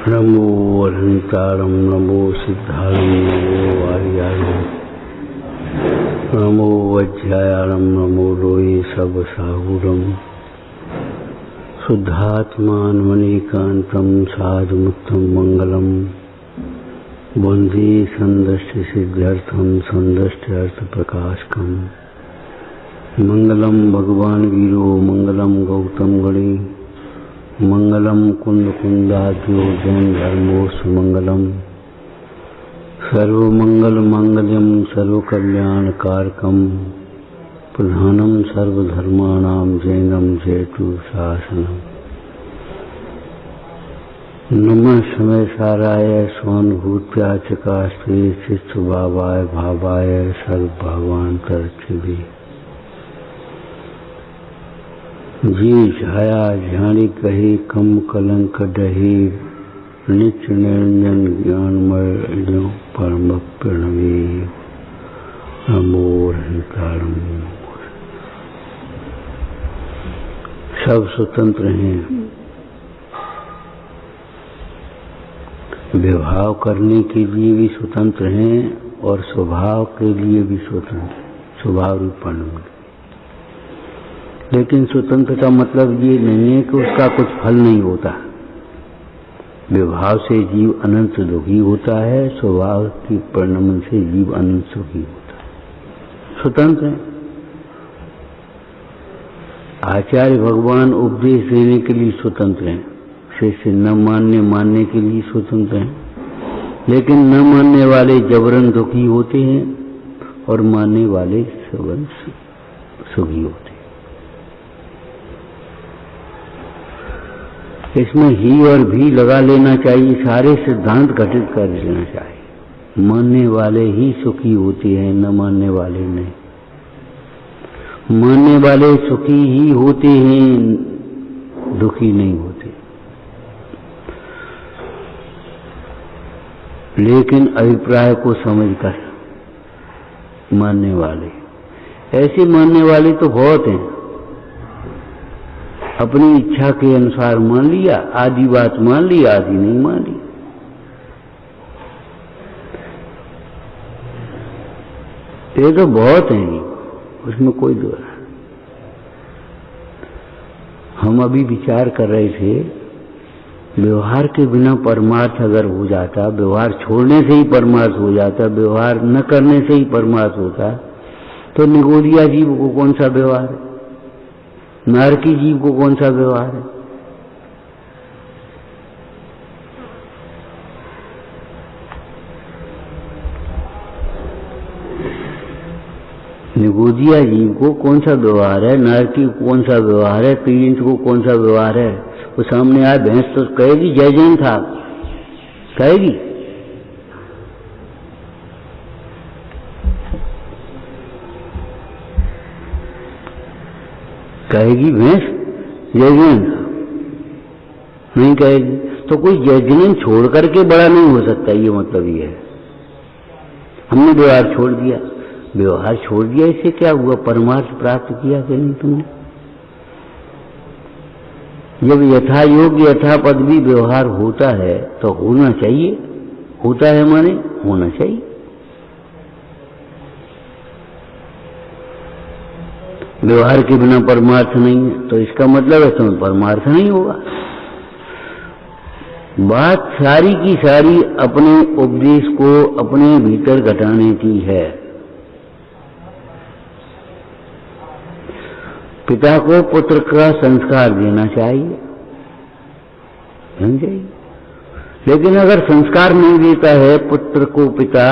नमो अनंतारं नमो सिद्धारं नमो आर्यारं नमो वज्रायारं नमो लोये सर्वसाहुरं शुद्धात्मानमनेकान्तं साधुमुक्तं मंगलम वंदे संदष्टि सिद्ध्यर्थं संदष्ट्यर्थ प्रकाशकं मंगलम भगवान वीरो मंगलम गौतम गणे मंगलम कुंद कुंदाद्यो जैन धर्मो सुमंगलम सर्वमंगल मांगल्यम सर्वकल्याणकारकम प्रधानम सर्वधर्माणां जैनम जयतु शासनम। नमः समय साराय स्वानुभूत्याचकास्ते चित्स्वभावाय भावाय सर्वभावांतरक्षिभि जी छाया ध्यानी कही कम कलंक डही नित्य निरंजन ज्ञानमय परम प्रणवी नमो हंतारम। सब स्वतंत्र हैं, व्यवहार करने के लिए भी स्वतंत्र हैं और स्वभाव के लिए भी स्वतंत्र, स्वभाव रूपण। लेकिन स्वतंत्र का मतलब ये नहीं है कि उसका कुछ फल नहीं होता। विभाव से जीव अनंत दुखी होता है, स्वभाव की परिणमन से जीव अनंत सुखी होता है। स्वतंत्र है। आचार्य भगवान उपदेश देने के लिए स्वतंत्र हैं, शिष्य न मानने के लिए स्वतंत्र हैं। लेकिन न मानने वाले जबरन दुखी होते हैं और मानने वाले सबन सुखी होते हैं। इसमें ही और भी लगा लेना चाहिए, सारे सिद्धांत घटित कर लेना चाहिए। मानने वाले ही सुखी होते हैं, न मानने वाले नहीं। मानने वाले सुखी ही होते हैं, दुखी नहीं होते। लेकिन अभिप्राय को समझकर मानने वाले, ऐसे मानने वाले तो बहुत हैं। अपनी इच्छा के अनुसार मान लिया, आधी बात मान ली, आधी नहीं मान ली। ये तो बहुत हैं, उसमें कोई दो है। हम अभी विचार कर रहे थे, व्यवहार के बिना परमार्थ अगर हो जाता, व्यवहार छोड़ने से ही परमार्थ हो जाता, व्यवहार न करने से ही परमार्थ होता, तो निगोदिया जीव को कौन सा व्यवहार है, नारकी जीव को कौन सा व्यवहार है। निगोदिया जीव को कौन सा व्यवहार है, नारकी को कौन सा व्यवहार है, पीड़ित को कौन सा व्यवहार है। वो सामने आए भैंस तो कहेगी जय जैन था, कहेगी। कहेगी भैंस जय जैन था, नहीं कहेगी। तो कोई जय जैन छोड़ करके बड़ा नहीं हो सकता, ये मतलब ये है। हमने व्यवहार छोड़ दिया, व्यवहार छोड़ दिया, इससे क्या हुआ, परमार्थ प्राप्त किया कि नहीं तुमने। जब यथा योग्य यथा पदवी व्यवहार होता है तो होना चाहिए, होता है माने होना चाहिए। व्यवहार के बिना परमार्थ नहीं है, तो इसका मतलब है तुम्हें परमार्थ नहीं होगा। बात सारी की सारी अपने उपदेश को अपने भीतर घटाने की है। पिता को पुत्र का संस्कार देना चाहिए, समझिए। लेकिन अगर संस्कार नहीं देता है पुत्र को पिता,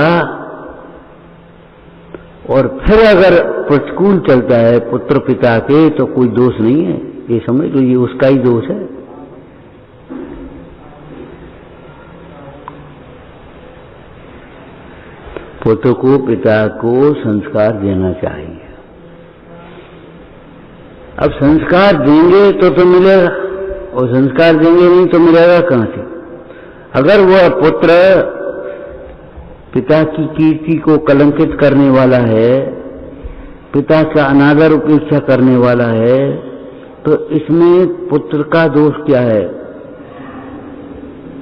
और फिर अगर प्रतिकूल चलता है पुत्र पिता के, तो कोई दोष नहीं है, ये समझ लो, ये उसका ही दोष है। पुत्र को पिता को संस्कार देना चाहिए। अब संस्कार देंगे तो मिलेगा, और संस्कार देंगे नहीं तो मिलेगा कहां से। अगर वह पुत्र पिता की कीर्ति को कलंकित करने वाला है, पिता का अनादर उपेक्षा करने वाला है, तो इसमें पुत्र का दोष क्या है?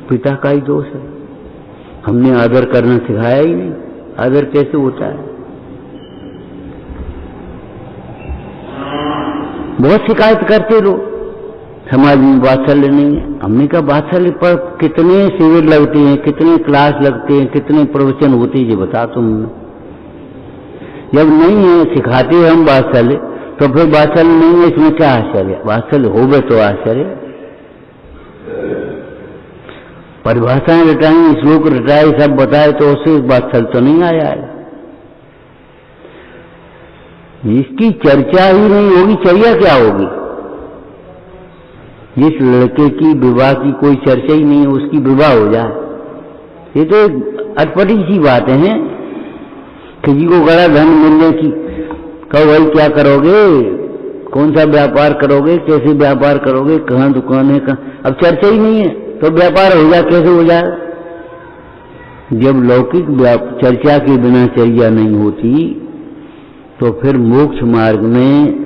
पिता का ही दोष है। हमने आदर करना सिखाया ही नहीं। आदर कैसे होता है? बहुत शिकायत करते लोग, समाज में वात्सल्य नहीं है। हमने कहा वात्सल्य पर कितने शिविर लगते हैं, कितने क्लास लगते हैं, कितने प्रवचन होते हैं, ये बता तुम। जब नहीं है सिखाते हम वात्सल्य, तो फिर वात्सल्य नहीं है, इसमें क्या आश्चर्य? वात्सल्य हो गए तो आश्चर्य। परिभाषाएं रटाई, श्लोक रटाए, सब बताए, तो उससे वात्सल्य तो नहीं आया है। इसकी चर्चा ही नहीं होगी, चर्या क्या होगी? जिस लड़के की विवाह की कोई चर्चा ही नहीं है, उसकी विवाह हो जाए, ये तो अटपटी सी बातें हैं। किसी को बड़ा धन मिलने की, कहो भाई क्या करोगे, कौन सा व्यापार करोगे, कैसे व्यापार करोगे, कहाँ दुकान है, कहाँ, अब चर्चा ही नहीं है, तो व्यापार हो जाए, कैसे हो जाए? जब लौकिक चर्चा के बिना चर्या नहीं होती, तो फिर मोक्ष मार्ग में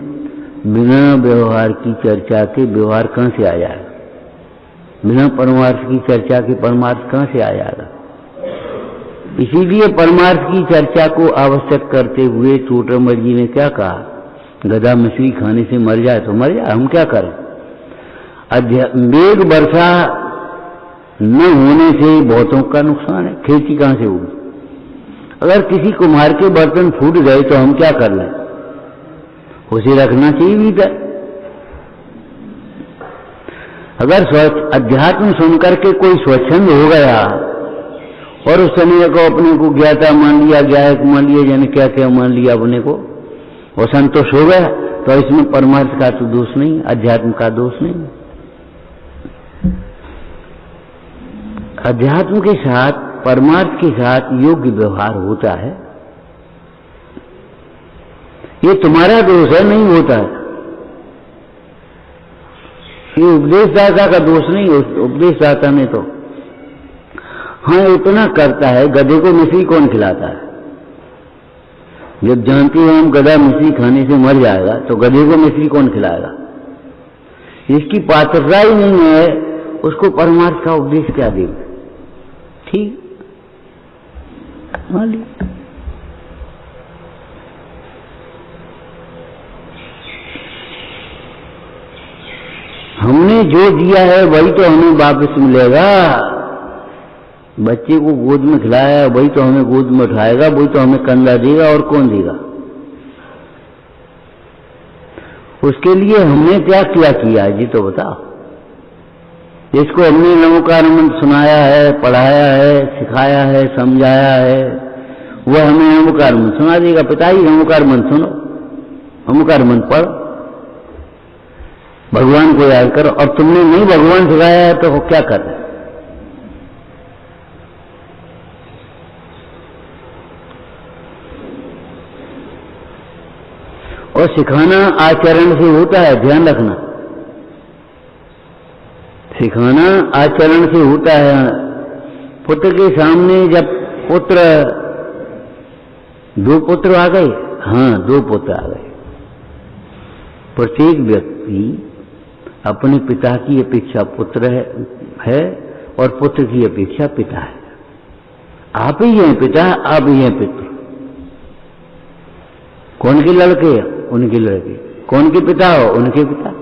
बिना व्यवहार की चर्चा के व्यवहार कहां से आ जाएगा? बिना परमार्थ की चर्चा के परमार्थ कहां से आ जाएगा? इसीलिए परमार्थ की चर्चा को आवश्यक करते हुए टोटरमल जी ने क्या कहा? गधा मछली खाने से मर जाए तो मर जाए, हम क्या करें? मेघ वर्षा न होने से बहुतों का नुकसान है, खेती कहां से होगी? अगर किसी कुम्हार के बर्तन फूट गए तो हम क्या कर लें? उसे रखना चाहिए भीतर। अगर अध्यात्म सुनकर के कोई स्वच्छंद हो गया और उस समय को अपने को ज्ञाता मान लिया, ज्ञायक मान लिया, यानी क्या क्या मान लिया अपने को, और संतोष हो गया, तो इसमें परमार्थ का तो दोष नहीं, अध्यात्म का दोष नहीं। अध्यात्म के साथ, परमार्थ के साथ योग्य व्यवहार होता है। ये तुम्हारा दोष है, नहीं होता है। ये उपदेशदाता का दोष नहीं, उपदेशदाता ने तो हाँ इतना करता है। गधे को मिश्री कौन खिलाता है? जब जानती है हम गधा मिश्री खाने से मर जाएगा, तो गधे को मिश्री कौन खिलाएगा? इसकी पात्रता ही नहीं है, उसको परमार्थ का उपदेश क्या देगा? ठीक मान ली। हमने जो दिया है वही तो हमें वापस मिलेगा। बच्चे को गोद में खिलाया वही तो हमें गोद में उठाएगा, वही तो हमें कंधा देगा, और कौन देगा? उसके लिए हमने क्या क्या किया है जी तो बताओ। जिसको हमने नमोकार मंत्र सुनाया है, पढ़ाया है, सिखाया है, समझाया है, वह हमें नमोकार मंत्र सुना देगा। पिता ही नमोकार मंत्र सुनो, नमोकार मंत्र पढ़ो, भगवान को याद करो। और तुमने नहीं भगवान सिखाया है तो क्या कर रहे? और सिखाना आचरण से होता है, ध्यान रखना। सिखाना आचरण से होता है। पुत्र के सामने जब दो पुत्र आ गए, हाँ 2 पुत्र आ गए, प्रत्येक व्यक्ति अपने पिता की अपेक्षा पुत्र है और पुत्र की अपेक्षा पिता है। आप ही हैं पिता, आप ही हैं पिता। कौन के लड़के? उनके लड़के। कौन के पिता हो? उनके पिता।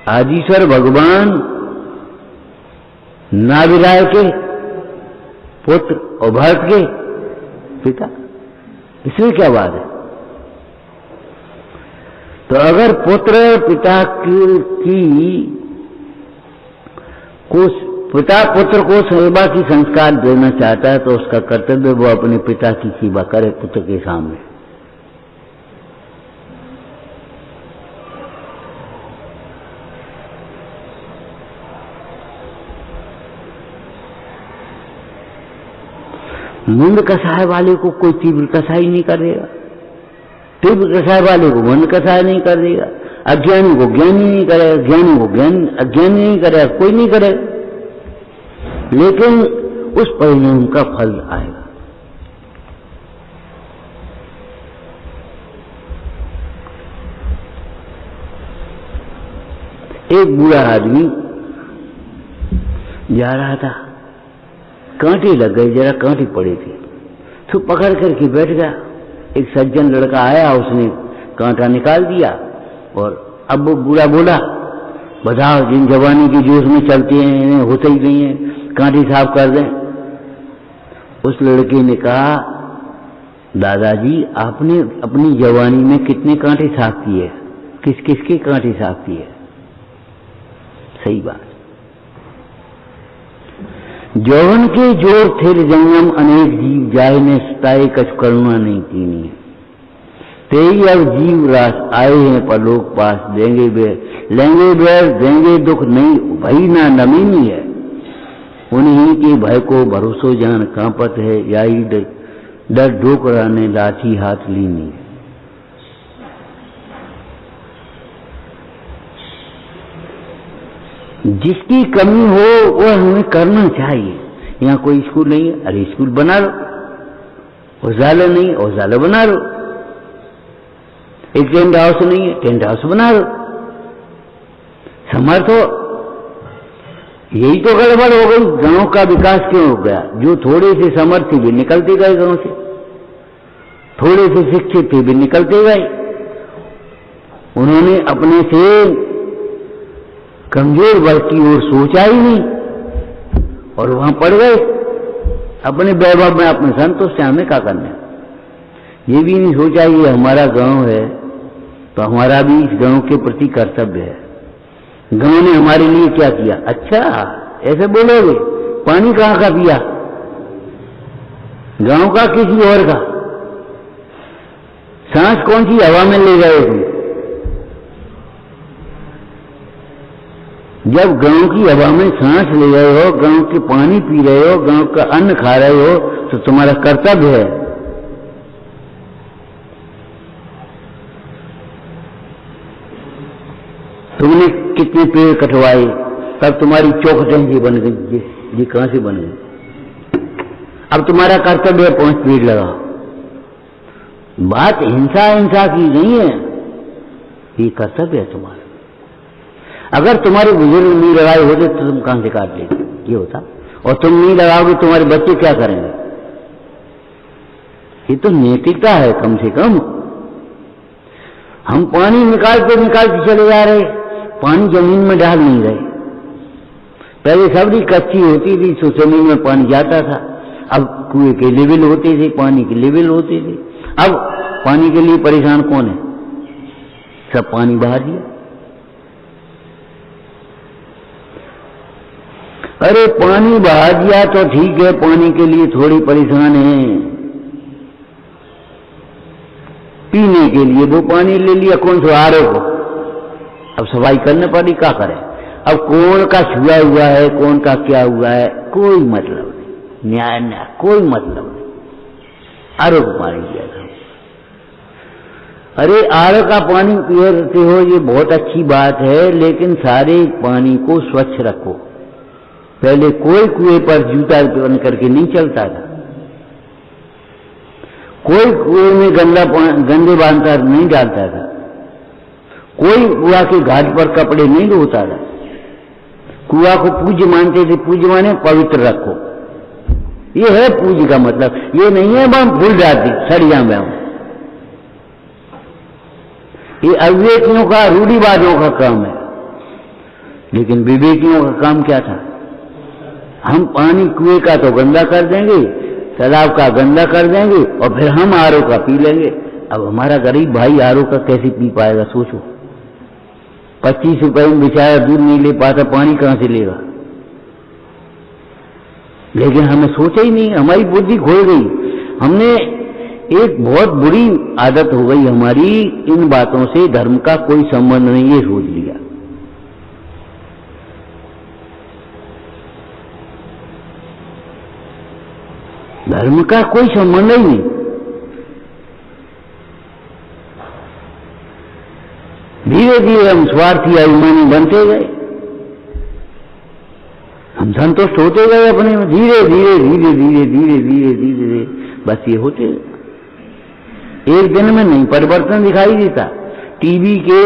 आदिश्वर भगवान नाभिराय के पुत्र और भरत के पिता। इसमें क्या बात है? तो अगर पुत्र पिता पिता पुत्र को सेवा की संस्कार देना चाहता है, तो उसका कर्तव्य वो अपने पिता की सेवा करे पुत्र के सामने। मंद कसाय वाले को कोई तीव्र कसाई नहीं करेगा, तीव्र कसाय वाले को मंद कसाय नहीं कर देगा, अज्ञानी को ज्ञानी नहीं करेगा, ज्ञानी को अज्ञानी नहीं करेगा, कोई नहीं करेगा। लेकिन उस परिणाम का फल आएगा। एक बूढ़ा आदमी जा रहा था, कांटे लग गए, जरा कांटे पड़े थे तो पकड़ करके बैठ गया। एक सज्जन लड़का आया, उसने कांटा निकाल दिया और अब वो बूढ़ा बोला, बताओ जिन जवानी के जोश में चलते हैं इन्हें होते ही नहीं है, कांटे साफ कर दें। उस लड़के ने कहा, दादाजी आपने अपनी जवानी में कितने कांटे साफ किए, किस किस के कांटे साफ किए? सही बात। जौवन के जोर थे जंगम अनेक जीव जाए ने सताए कछ करुणा नहीं कीनी, तेई अब जीव रास आए हैं परलोक पास, देंगे बेर लेंगे बेर देंगे दुख नहीं भई ना नमीनी है, उन्हीं के भय को भरोसो जान कांपत है, याई डर डोकरा ने लाठी हाथ लीनी। जिसकी कमी हो वो हमें करना चाहिए। यहाँ कोई स्कूल नहीं है, अरे स्कूल बना लो, औजाला नहीं औजाला बना लो। एक टेंट हाउस नहीं है, टेंट हाउस बना लो। समर्थ हो, यही तो गड़बड़ हो गई। गांव का विकास क्यों हो गया? जो थोड़े से समर्थ थे भी निकलते गए गांव से, थोड़े से शिक्षित थे भी निकलते गए। उन्होंने अपने से कमजोर वर्ग की ओर सोचा ही नहीं और वहां पड़ गए अपने वैभव में, अपने संतोष से हमें क्या करना है। ये भी नहीं सोचा ये हमारा गांव है तो हमारा भी इस गांव के प्रति कर्तव्य है। गांव ने हमारे लिए क्या किया? अच्छा ऐसे बोलोगे, पानी कहाँ का पिया? गांव का किसी और का? सांस कौन सी हवा में ले गए तुम? जब गांव की हवा में सांस ले रहे हो, गांव के पानी पी रहे हो, गांव का अन्न खा रहे हो तो तुम्हारा कर्तव्य है। तुमने कितने पेड़ कटवाए, तब तुम्हारी चौखटें जी बन गई, जी कहां से बन गई? अब तुम्हारा कर्तव्य है 5 पेड़ लगाओ। बात हिंसा हिंसा की नहीं है, ये कर्तव्य है तुम्हारा। अगर तुम्हारे बुजुर्ग नहीं लगाए होते तो तुम कहां से काट लेते, ये होता। और तुम नहीं लगाओगे तुम्हारे बच्चे क्या करेंगे? ये तो नैतिकता है कम से कम। हम पानी निकालते निकालते चले जा रहे, पानी जमीन में डाल नहीं रहे। पहले सब्जी कच्ची होती थी तो जमीन में पानी जाता था, अब कुएं के लेवल होते थे, पानी के लेवल होते थे। अब पानी के लिए परेशान कौन है? सब पानी बहा दिया। अरे पानी बहा दिया तो ठीक है, पानी के लिए थोड़ी परेशान है, पीने के लिए वो पानी ले लिया, कौन सा आरो को अब सफाई करने पड़ी, क्या करें? अब कौन का छुआ हुआ है, कौन का क्या हुआ है, कोई मतलब नहीं, न्याय कोई मतलब नहीं। आरो को पानी दिया था। अरे आरो का पानी पीते हो ये बहुत अच्छी बात है, लेकिन सारे पानी को स्वच्छ रखो। पहले कोई कुएं पर जूता बन करके नहीं चलता था, कोई कुएं में गंदे बांधता नहीं डालता था, कोई कुआ के घाट पर कपड़े नहीं धोता था। कुआ को पूज्य मानते थे, पूज्य माने पवित्र रखो, ये है पूज्य का मतलब। ये नहीं है हम फूल डालती सड़िया में हम, ये अविवेकियों का रूढ़िवादियों का काम है। लेकिन विवेकियों का काम क्या था? हम पानी कुएं का तो गंदा कर देंगे, तालाब का गंदा कर देंगे और फिर हम आरो का पी लेंगे। अब हमारा गरीब भाई आरो का कैसे पी पाएगा? सोचो, 25 रुपए में बेचारा दूध नहीं ले पाता, पानी कहां से लेगा? लेकिन हमें सोचा ही नहीं, हमारी बुद्धि खो गई। हमने एक बहुत बुरी आदत हो गई हमारी, इन बातों से धर्म का कोई संबंध नहीं, ये सोच लिया। धर्म का कोई संबंध ही नहीं। धीरे धीरे हम स्वार्थी अभिमानी बनते गए, हम संतुष्ट होते गए अपने में, धीरे धीरे धीरे धीरे धीरे धीरे धीरे धीरे बस ये होते गए। एक दिन में नहीं परिवर्तन दिखाई देता। टीवी के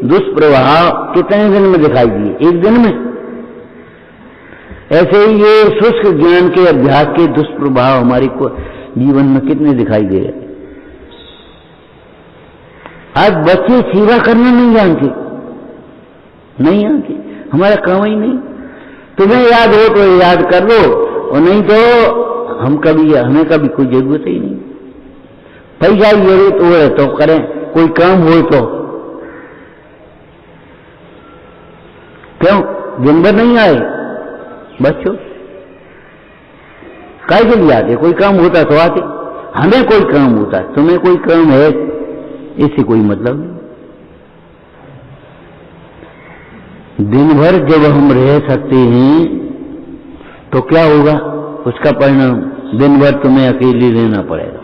दुष्प्रभाव कितने दिन में दिखाई दिए? एक दिन में। ऐसे ही ये शुष्क ज्ञान के अभ्यास के दुष्प्रभाव हमारे को जीवन में कितने दिखाई दे रहे। आज बच्चे सेवा करना नहीं जानते, नहीं जानते, हमारा काम ही नहीं। तुम्हें याद हो तो याद कर लो, और नहीं तो हमें कभी कोई जरूरत ही नहीं। पैसा की जरूरत हो तो करें, कोई काम हो तो क्यों दिन भर नहीं आए बच्चों, काय के लिए आते? कोई काम होता तो आते। हमें कोई काम होता, तुम्हें कोई काम है, इससे कोई मतलब नहीं। दिन भर जब हम रह सकते हैं तो क्या होगा उसका परिणाम? दिन भर तुम्हें अकेले रहना पड़ेगा।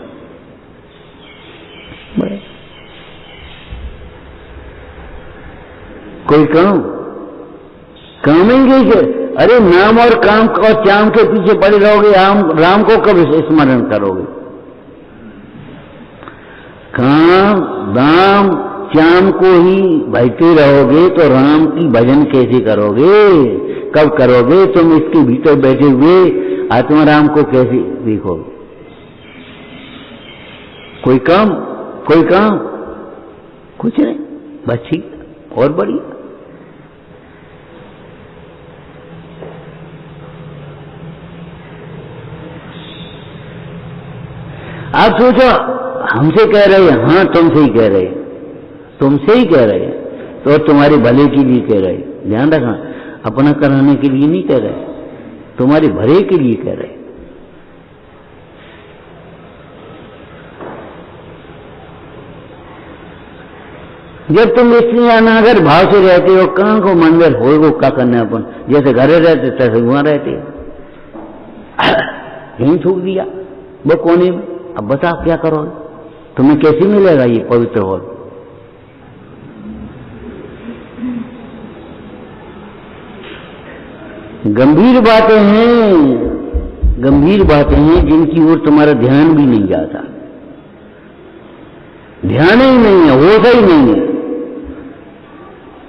कोई कामेंगे कि अरे नाम और काम और चाम के पीछे पड़े रहोगे, राम को कब स्मरण करोगे? काम दाम चाम को ही भजते रहोगे तो राम की भजन कैसे करोगे? कब करोगे? तुम इसके भीतर बैठे हुए आत्माराम को कैसे देखोगे? कोई काम कुछ नहीं, बस ठीक और बढ़िया। आप सोचो, हमसे कह रहे हैं, हाँ तुमसे ही कह रहे हैं, तुमसे ही कह रहे हैं, तो तुम्हारे भले के लिए कह रहे हैं। ध्यान रखना, अपना कराने के लिए नहीं कह रहे, तुम्हारे भले के लिए कह रहे हैं। जब तुम इसलिए अनागर भाव से रहते हो, कहाँ को मंदिर हो क्या करना अपन? जैसे घरे रहते तैसे वहां रहते, यहीं थूक दिया वो कोने में। अब बताओ क्या करोगे? तुम्हें कैसे मिलेगा ये पवित्र हॉल? गंभीर बातें हैं जिनकी ओर तुम्हारा ध्यान भी नहीं जाता। ध्यान ही नहीं है, होश ही नहीं है।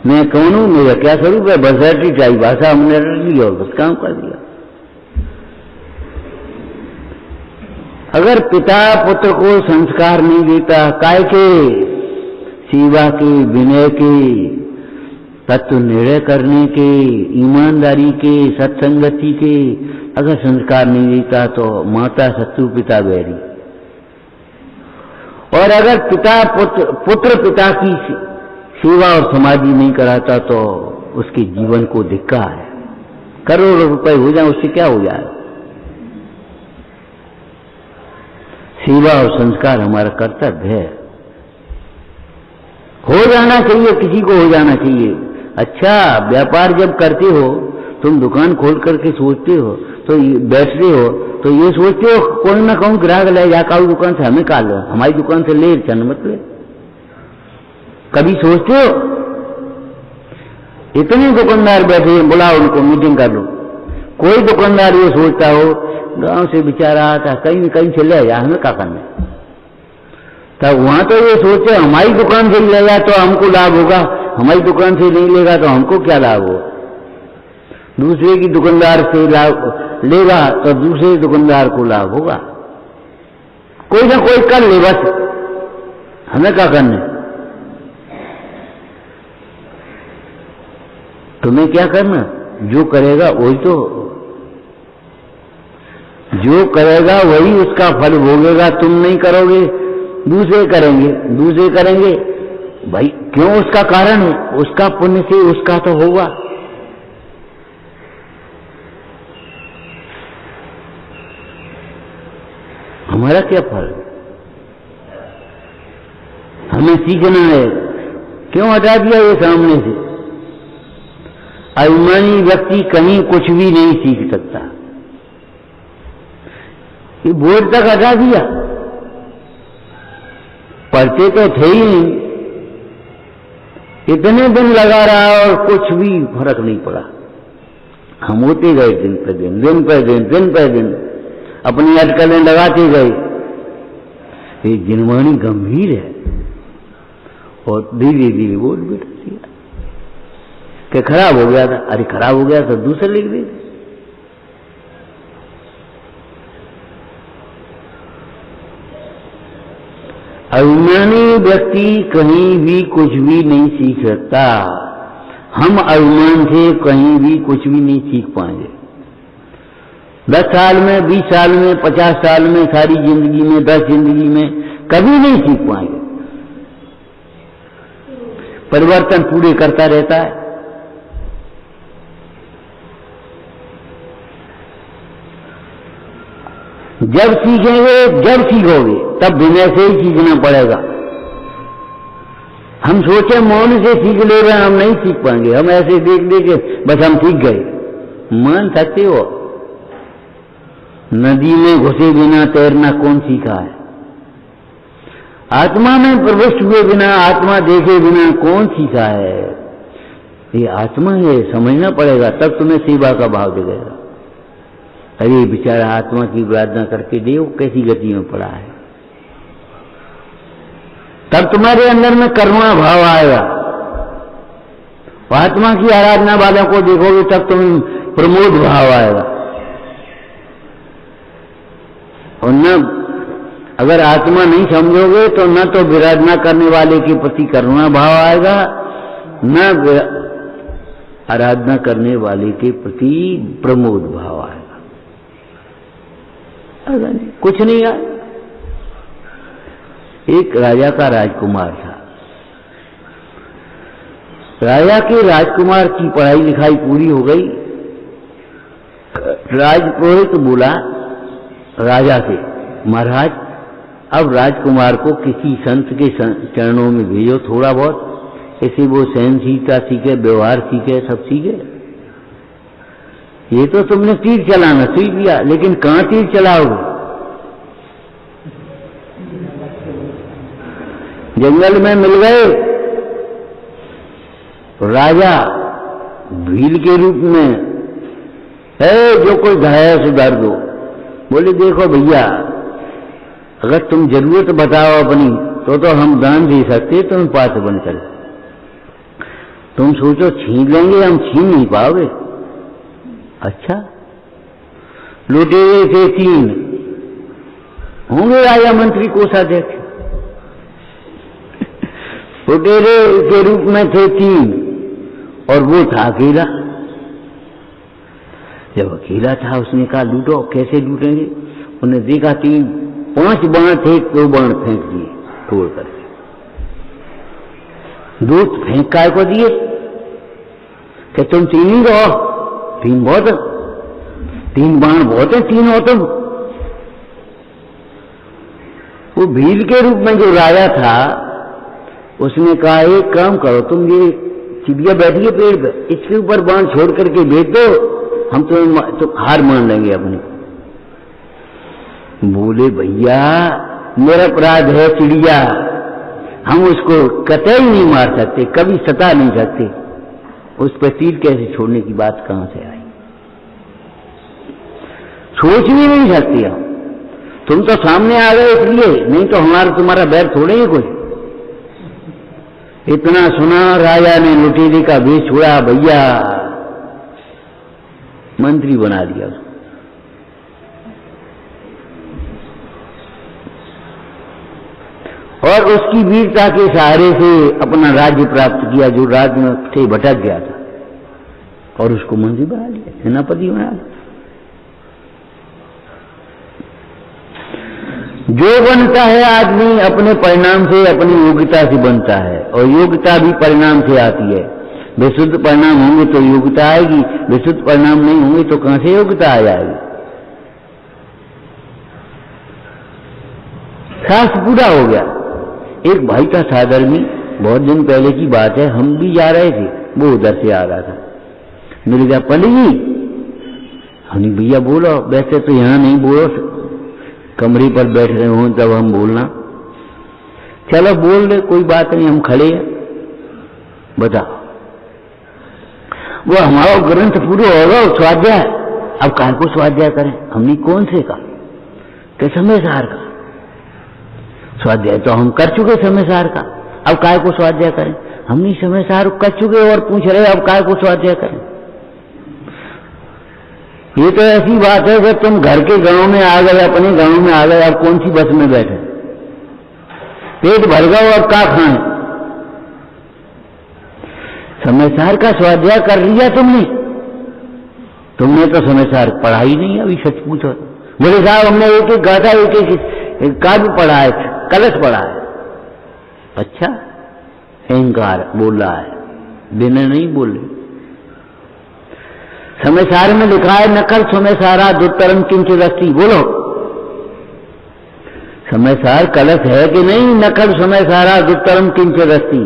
मैं कौन हूं, मेरा क्या स्वरूप है? बस ऐसी चाहिए भाषा हमने रट ली और बस काम कर दिया। अगर पिता पुत्र को संस्कार नहीं देता, काय के? सेवा के, विनय के, तत्व निर्णय करने के, ईमानदारी के, सत्संगति के अगर संस्कार नहीं देता तो माता शत्रु पिता बैरी। और अगर पुत्र पिता की सेवा और समाधि नहीं कराता तो उसके जीवन को धिक्कार है। करोड़ों रुपए हो जाए उससे क्या हो जाए? सेवा और संस्कार हमारा कर्तव्य है, हो जाना चाहिए, किसी को हो जाना चाहिए। अच्छा, व्यापार जब करते हो, तुम दुकान खोल करके सोचते हो तो बैठते हो तो ये सोचते हो कोई ना कौन ग्राहक ले जा, काऊ दुकान से हमें का लो, हमारी दुकान से ले चल मत ले। कभी सोचते हो? इतने दुकानदार बैठे हैं, बुलाओ उनको, मीटिंग कर लो। कोई दुकानदार ये सोचता हो गांव से बेचारा आता, कहीं से ले जा, हमें क्या करना? तब वहां तो ये सोचे हमारी दुकान से ले जा तो हमको लाभ होगा, हमारी दुकान से नहीं लेगा तो हमको क्या लाभ होगा? दूसरे की दुकानदार से लाभ लेगा तो दूसरे दुकानदार को लाभ होगा। कोई ना कोई कर ले, बस हमें क्या करना? तुम्हें क्या करना? जो करेगा वही तो, जो करेगा वही उसका फल भोगेगा। तुम नहीं करोगे, दूसरे करेंगे भाई। क्यों? उसका कारण है, उसका पुण्य से उसका तो होगा। हमारा क्या फल? हमें सीखना है। क्यों हटा दिया ये सामने से? अभिमानी व्यक्ति कहीं कुछ भी नहीं सीख सकता। ये बोर्ड तक हटा दिया, पढ़ते तो थे ही नहीं, इतने दिन लगा रहा और कुछ भी फर्क नहीं पड़ा। हम होते गए दिन पर दिन अपनी अटकलें लगाते गए। ये जिनवाणी गंभीर है और धीरे धीरे बोर्ड बैठा दिया कि खराब हो गया था। अरे खराब हो गया तो दूसरे लिख दे, अभिमानी व्यक्ति कहीं भी कुछ भी नहीं सीख सकता। हम अभिमान से कहीं भी कुछ भी नहीं सीख पाएंगे। 10 साल में, 20 साल में, 50 साल में, सारी जिंदगी में, 10 जिंदगी में कभी नहीं सीख पाएंगे। परिवर्तन पूरे करता रहता है। जब सीखेंगे, जब सीखोगे तब विनय से ही सीखना पड़ेगा। हम सोचे मौन से सीख ले रहे हैं, हम नहीं सीख पाएंगे। हम ऐसे देख दे के बस हम सीख गए। मान सकते हो? नदी में घुसे बिना तैरना कौन सीखा है? आत्मा में प्रविष्ट हुए बिना, आत्मा देखे बिना कौन सीखा है? ये आत्मा है, समझना पड़ेगा, तब तुम्हें सेवा का भाव जगेगा। अरे बेचारा आत्मा की प्रार्थना करके देखो कैसी गति में पड़ा है, तब तुम्हारे अंदर में करुणा भाव आएगा। आत्मा की आराधना वालों को देखोगे तब तुम्हें प्रमोद भाव आएगा। और न अगर आत्मा नहीं समझोगे तो न तो विराधना करने वाले के प्रति करुणा भाव आएगा, न आराधना करने वाले के प्रति प्रमोद भाव आएगा। कुछ नहीं आए। एक राजा का राजकुमार था। राजा के राजकुमार की पढ़ाई लिखाई पूरी हो गई। राजपुरोहित बोला राजा से, महाराज अब राजकुमार को किसी संत के चरणों में भेजो, थोड़ा बहुत ऐसे वो सहनशीलता सीखे, व्यवहार सीखे, सब सीखे। ये तो तुमने तीर चलाना सीख लिया, लेकिन कहां तीर चलाओगे? जंगल में मिल गए। राजा भील के रूप में है, जो कोई घाया सुधार दो। बोले देखो भैया, अगर तुम जरूरत बताओ अपनी तो हम दान दे सकते, तुम पास बन कर। तुम सोचो छीन लेंगे, हम छीन नहीं पाओगे। अच्छा, लुटेरे थे 3, होंगे राजा मंत्री कोषाध्यक्ष। लुटेरे के रूप में थे 3 और वो था अकेला। जब अकेला था उसने कहा लूटो, कैसे लूटेंगे? उन्हें देखा 5 बाण थे, 2 बाण फेंक दिए तोड़ करके। 2 फेंक काय को दिए कि तुम 3 ही रहो, 3 बहुत, 3 बाण बहुत है, 3 हो तुम। वो भील के रूप में जो राजा था उसने कहा एक काम करो, तुम ये चिड़िया बैठी है पेड़ पे, इसके ऊपर बाण छोड़ करके भेज दो, हम तो हार मान लेंगे अपनी। बोले भैया मेरा अपराध है चिड़िया, हम उसको कतई नहीं मार सकते, कभी सता नहीं सकते। उस पर तीर कैसे छोड़ने की बात कहां से आई? सोच भी नहीं सकती हम। तुम तो सामने आ गए इसलिए, नहीं तो हमारा तुम्हारा बैर थोड़े ही कोई। इतना सुना राजा ने लुटेरे का भेष छोड़ा, भैया मंत्री बना दिया उसको। और उसकी वीरता के सहारे से अपना राज्य प्राप्त किया, जो राज्य में से भटक गया था, और उसको मंत्री बना लिया, सेनापति बना लिया। जो बनता है आदमी अपने परिणाम से, अपनी योग्यता से बनता है, और योग्यता भी परिणाम से आती है। विशुद्ध परिणाम होंगे तो योग्यता आएगी, विशुद्ध परिणाम नहीं होंगे तो कहां से योग्यता आ जाएगी? शास्त्र पूरा हो गया। एक भाई था साधर्मी, बहुत दिन पहले की बात है, हम भी जा रहे थे, वो उधर से आ रहा था। मेरे क्या पंडित जी, हमने भैया बोलो, वैसे तो यहां नहीं बोलो, कमरे पर बैठ रहे हो तब हम बोलना। चलो बोल दे, कोई बात नहीं, हम खड़े हैं, बता। वो हमारा ग्रंथ पूरे होगा स्वाध्याय, अब काय को स्वाध्याय करें? हमने कौन से का? कि समय सार का स्वाध्याय तो हम कर चुके, समय सार का, अब काय को स्वाध्याय करें? हमने समय सार कर चुके और पूछ रहे अब काय को स्वाध्याय करें? ये तो ऐसी बात है कि तुम घर के गांव में आ गए, अपने गांव में आ गए, अब कौन सी बस में बैठे? पेट भर गया अब क्या खाएं? समयसार का स्वाध्याय कर लिया तुमने तो समयसार पढ़ा ही नहीं। अभी सच पूछो, बोले साहब हमने एक एक गाथा एक काव्य पढ़ा है, कलश पढ़ा है। अच्छा, अहंकार बोल रहा है, बिना नहीं बोले। समयसार में लिखा है नकल समयसारा दुत्तरम किंचित अस्ति। बोलो, समयसार कलश है कि नहीं? नकल समयसारा दुत्तरम किंचित अस्ति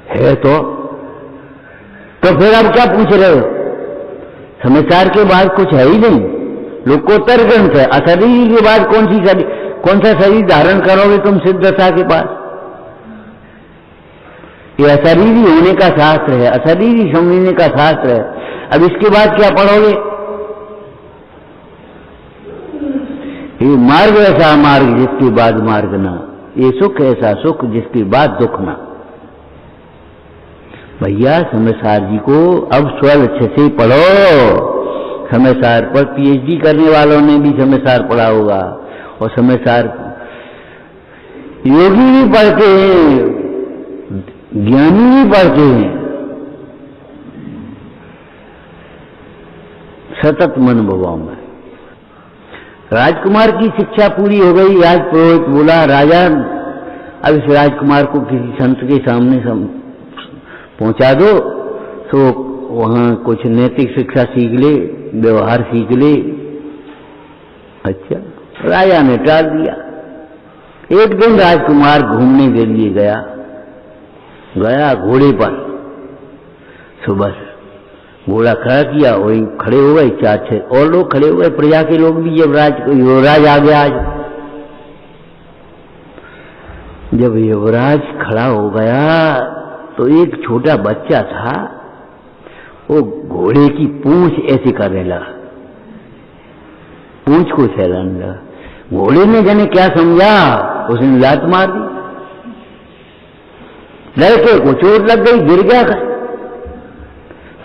है तो फिर आप क्या पूछ रहे हो? समयसार के बाद कुछ है ही नहीं। लोकोत्तर ग्रंथ है। अशरीरी के बाद कौन सा शरीर धारण करोगे तुम सिद्धता के पास? ये अशरीरी होने का शास्त्र है, अशरीरी समझने का शास्त्र है। अब इसके बाद क्या पढ़ोगे? ये मार्ग ऐसा मार्ग जिसके बाद मार्ग ना, ये सुख ऐसा सुख जिसके बाद दुख ना। भैया समयसार जी को अब स्वर अच्छे से पढ़ो। समयसार पर पीएचडी करने वालों ने भी समयसार पढ़ा होगा, और समयसार योगी भी पढ़ते हैं, ज्ञानी भी पढ़ते हैं। सतत मन भवाओं में। राजकुमार की शिक्षा पूरी हो गई। राज पुरोहित बोला, राजा अब इस राजकुमार को किसी संत के सामने पहुंचा दो तो वहां कुछ नैतिक शिक्षा सीख ले, व्यवहार सीख ले। अच्छा, राजा ने टाल दिया। एक दिन राजकुमार घूमने के लिए गया घोड़े पर। सुबह घोड़ा खड़ा किया, वही खड़े हो गए 4-6 और लोग खड़े हो गए, प्रजा के लोग भी। जब युवराज आ गया, जब युवराज खड़ा हो गया तो एक छोटा बच्चा था, वो घोड़े की पूंछ ऐसे करने लगा, पूंछ को सहलाने लगा। घोड़े ने जाने क्या समझा, उसने लात मार दी। लड़के को चोट लग गई, गिर गया।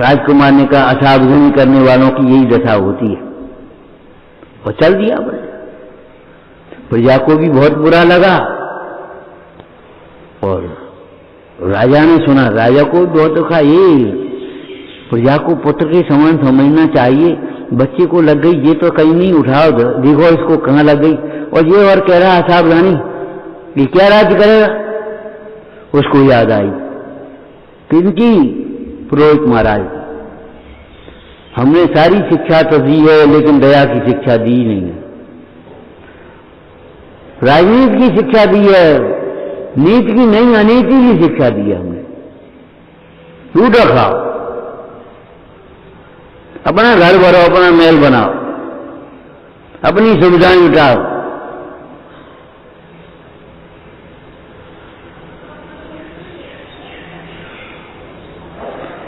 राजकुमार ने कहा असावधानी करने वालों की यही दशा होती है, और चल दिया। प्रजा को भी बहुत बुरा लगा, और राजा ने सुना, राजा को बहुत दुखा। ये प्रजा को पुत्र के समान समझना चाहिए। बच्चे को लग गई, ये तो कहीं नहीं, उठाओ देखो इसको कहाँ लग गई। और ये और कह रहा असावधानी, ये क्या राज्य करेगा? उसको याद आई किनकी? पुरोहित महाराज। हमने सारी शिक्षा तो दी है, लेकिन दया की शिक्षा दी नहीं है। राजनीति की शिक्षा दी है, नीति की नहीं, अनीति की शिक्षा दी है हमने। दूध खाओ, अपना घर भरो, अपना महल बनाओ, अपनी सुविधाएं जुटाओ।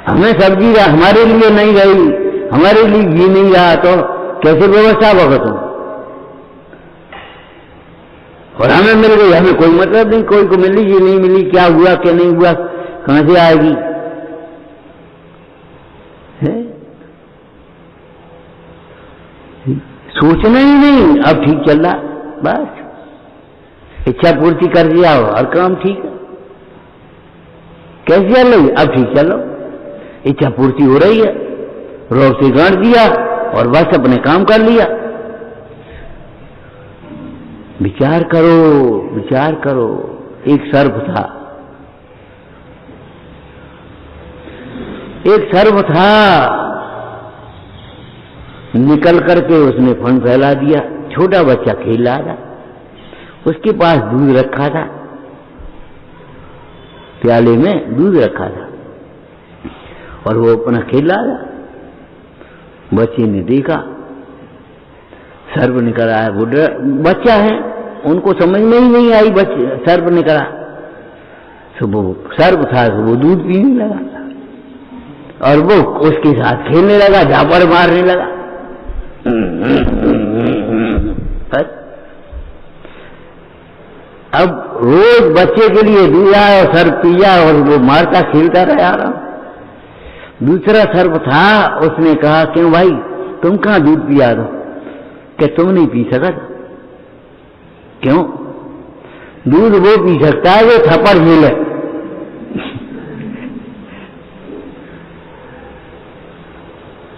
हमें सब्जी हमारे लिए नहीं रही, हमारे लिए घी नहीं रहा, तो कैसे व्यवस्था भगत हूं? और हमें मिल गई, हमें कोई मतलब नहीं। कोई को मिली, ये नहीं मिली, क्या हुआ क्या नहीं हुआ, कहां से आएगी? है? सोचना ही नहीं। अब ठीक चल रहा, बस इच्छा पूर्ति कर दिया, हर काम ठीक है। कैसे चल रही? अब ठीक चलो, इच्छा पूर्ति हो रही है, रोग से गांठ दिया और बस अपने काम कर लिया। विचार करो, विचार करो। एक सर्प था, निकल करके उसने फन फैला दिया। छोटा बच्चा खेल रहा था, उसके पास दूध रखा था, प्याले में दूध रखा था, और वो अपना खेल रहा था। बच्चे ने देखा सर्प निकल आया। बच्चा है, उनको समझ में ही नहीं आई सर्प निकला। तो वो सर्प था, तो वो दूध पीने लगा और वो उसके साथ खेलने लगा, झापड़ मारने लगा। अब रोज बच्चे के लिए दूध आया और सर्प पिया, और वो मारता खेलता रहा। दूसरा सर्प था, उसने कहा क्यों भाई तुम कहां दूध पिया दो? क्या तुम नहीं पी सका? क्यों? दूध वो पी सकता है जो थप्पड़ झेले।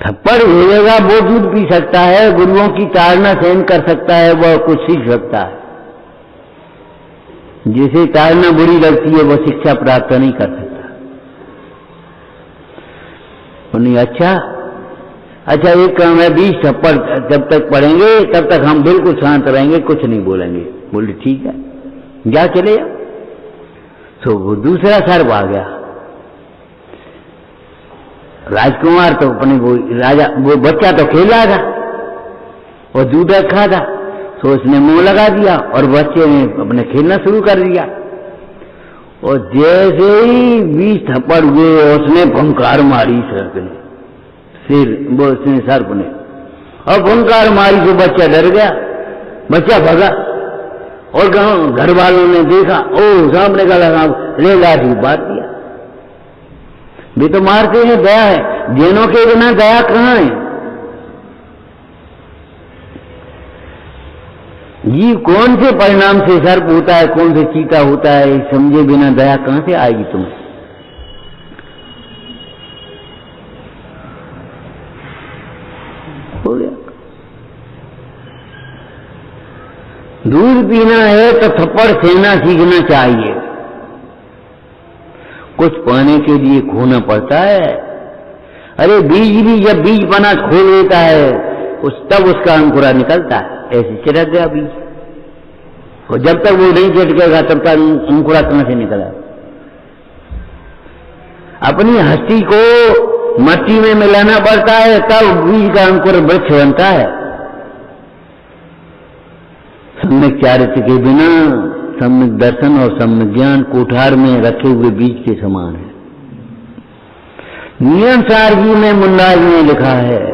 थप्पड़ झेलेगा वो दूध पी सकता है, गुरुओं की ताड़ना सहन कर सकता है, वह कुछ सीख सकता है। जिसे ताड़ना बुरी लगती है वह शिक्षा प्राप्त नहीं कर सकता। उन्हें अच्छा एक काम है, 20 थप्पड़ जब तक पढ़ेंगे तब तक हम बिल्कुल शांत रहेंगे, कुछ नहीं बोलेंगे। बोले ठीक है, जा चले जाओ। तो वो दूसरा सर्प आ गया। राजकुमार तो अपने वो राजा, वो बच्चा तो खेल रहा था और दूध रखा था, तो उसने मुंह लगा दिया और बच्चे ने अपने खेलना शुरू कर दिया। और जैसे ही 20 थप्पड़ हुए उसने फंकार मारी सर्प ने, फिर वो उसने सर्प ने, और फंकार मारी तो बच्चा डर गया, बच्चा भगा। और घर वालों ने देखा, ओ सामने का लगा, ले लाठी बात दिया। वे तो मारते हैं, दया है, जैनों के बिना दया कहाँ है? जीव कौन से परिणाम से सर्प होता है, कौन से चीता होता है, समझे बिना दया कहां से आएगी तुम्हें? हो गया। दूध पीना है तो थप्पड़ खेलना सीखना चाहिए। कुछ पाने के लिए खोना पड़ता है। अरे बीज भी जब बीज पना खोल लेता है तब उसका अंकुरा निकलता है। ऐसे चिटक गया बीज, और जब तक वो नहीं चिटकेगा तब तक अंकुरा कहां से निकला? अपनी हस्ती को मट्टी में मिलाना पड़ता है, तब बीज का अंकुर वृक्ष बनता है। सम्यक चारित्र के बिना सम्यक दर्शन और सम्यक ज्ञान कोठार में रखे हुए बीज के समान है। नियम सारगी में मुंडाज ने लिखा है,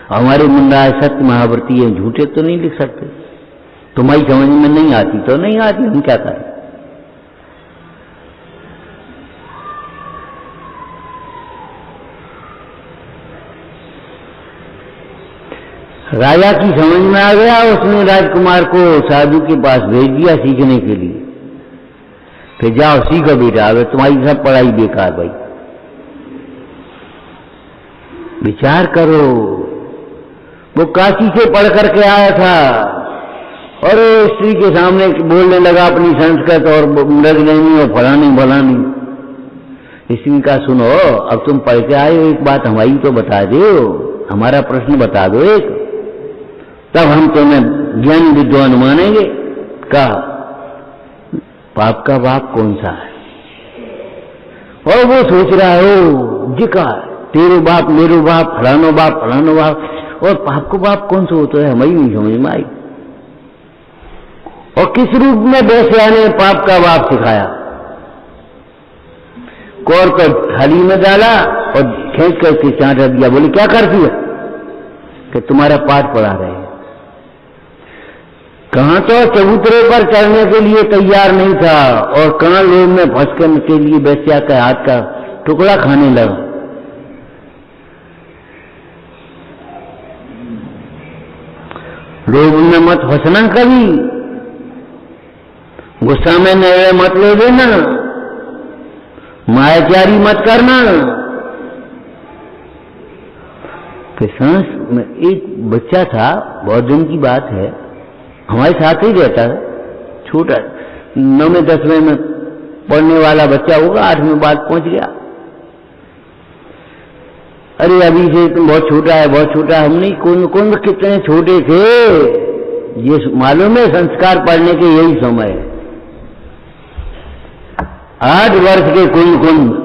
हमारे मुंडाज सत्य महावर्ती है, झूठे तो नहीं लिख सकते। तुम्हारी समझ में नहीं आती तो नहीं आती, हम क्या करें? राजा की समझ में आ गया, उसने राजकुमार को साधु के पास भेज दिया सीखने के लिए। फिर जाओ सीखो बेटा, अब तुम्हारी सब पढ़ाई बेकार भाई। विचार करो, वो काशी से पढ़ करके आया था और स्त्री के सामने बोलने लगा अपनी संस्कृत और मृगनयनी और फलानी भलानी। स्त्री का सुनो, अब तुम पढ़ के आए हो, एक बात हमारी तो बता दो, हमारा प्रश्न बता दो एक, तब हम तुम्हें ज्ञानी विद्वान मानेंगे। कहा, पाप का बाप कौन सा है? और वो सोच रहा हो जिका तेरे बाप मेरो बाप फलानो बाप फलानो बाप, और पाप को बाप कौन सा होता है हमारी नहीं समझ में आई। और किस रूप में वैश्या ने पाप का बाप सिखाया? कौर को थाली में डाला और खींच करके चांटा दिया। बोले क्या करती है? कि तुम्हारा पाठ पढ़ा रहे हैं। कहां तो चबूतरे पर चढ़ने के लिए तैयार नहीं था और कहां लोग में फंसने के लिए वैश्या के हाथ का टुकड़ा खाने लगा। लोग में मत फंसना, कभी गुस्सा में निर्णय मत ले लेना, मायाचारी मत करना। सांस में एक बच्चा था, बहुत दिन की बात है, हमारे साथ ही रहता है, छोटा 9वें 10वें में पढ़ने वाला बच्चा होगा, 8वें बाद पहुंच गया। अरे अभी से तुम बहुत छोटा है, बहुत छोटा है। हम नहीं, कौन कितने छोटे थे, ये मालूम है संस्कार पढ़ने के यही समय है। 8 वर्ष के कुंद।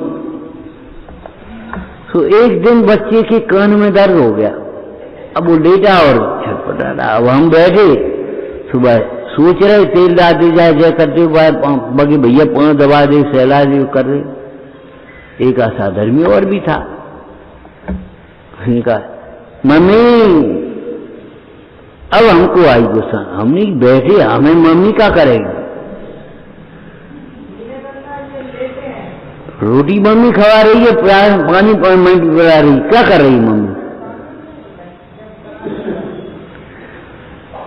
तो एक दिन बच्चे के कान में दर्द हो गया, अब वो लेटा और छटपटा रहा। अब हम बैठे सुबह सोच रहे तेल डाल दी जाए, जय करते हुए बाकी भैया पांव दबा दे, सहला दे, कर रहे। एक आशा धर्मी और भी था, कहा मम्मी, अब हमको आई गुस्सा, हम नहीं बैठे, हमें मम्मी क्या करेगी? रोटी मम्मी खवा रही है, पानी मम्मी पिला रही, क्या कर रही मम्मी?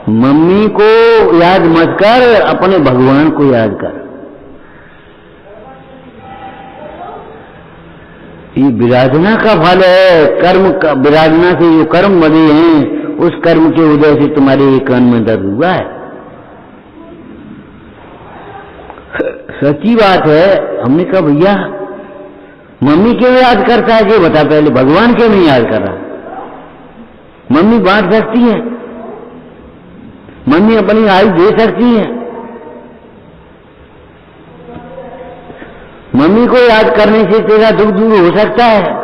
मम्मी को याद मत कर, अपने भगवान को याद कर। ये विराधना का फल है, कर्म का। विराधना से जो कर्म बने हैं, उस कर्म के उदय से तुम्हारे एक कान में दर्द हुआ है। सच्ची बात है। हमने कहा भैया मम्मी क्यों याद करता है, ये बता पहले, भगवान क्यों नहीं याद कर रहा? मम्मी बांट सकती है, मम्मी अपनी आयु दे सकती है। मम्मी को याद करने से तेरा दुख दूर हो सकता है।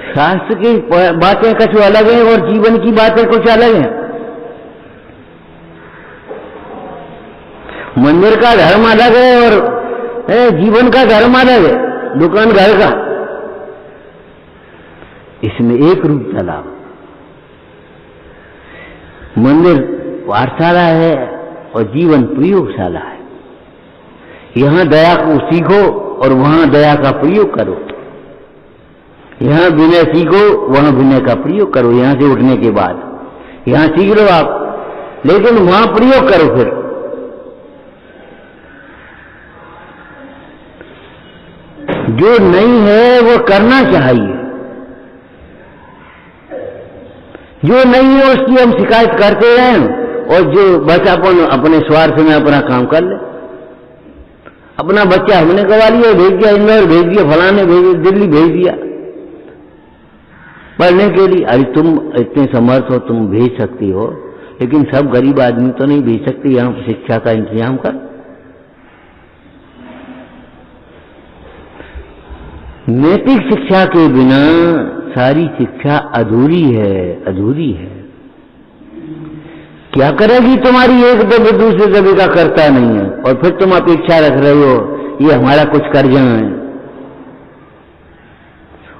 शास्त्र की बातें कुछ अलग है और जीवन की बातें कुछ अलग है। मंदिर का धर्म अलग है और जीवन का धर्म अलग है, दुकान घर का। इसमें एक रूप चला। मंदिर पाठशाला है और जीवन प्रयोगशाला है। यहां दया को सीखो और वहां दया का प्रयोग करो। यहां विनय सीखो, वहां विनय का प्रयोग करो। यहां से उठने के बाद यहां सीख लो आप, लेकिन वहां प्रयोग करो। फिर जो नहीं है वो करना चाहिए, जो नहीं है उसकी हम शिकायत करते हैं, और जो बच्चा अपने स्वार्थ में अपना काम कर ले। अपना बच्चा हमने गवा लिया, भेज दिया इंदौर, भेज दिया फलाने, भेज दिल्ली भेज दिया पढ़ने के लिए। अरे तुम इतने समर्थ हो, तुम भेज सकती हो, लेकिन सब गरीब आदमी तो नहीं भेज सकते। यहां शिक्षा का इंतजाम कर। नैतिक शिक्षा के बिना सारी शिक्षा अधूरी है, अधूरी है। क्या करेगी तुम्हारी एक दबे दूसरे दबे का करता नहीं है, और फिर तुम अपेक्षा रख रहे हो ये हमारा कुछ कर जाए,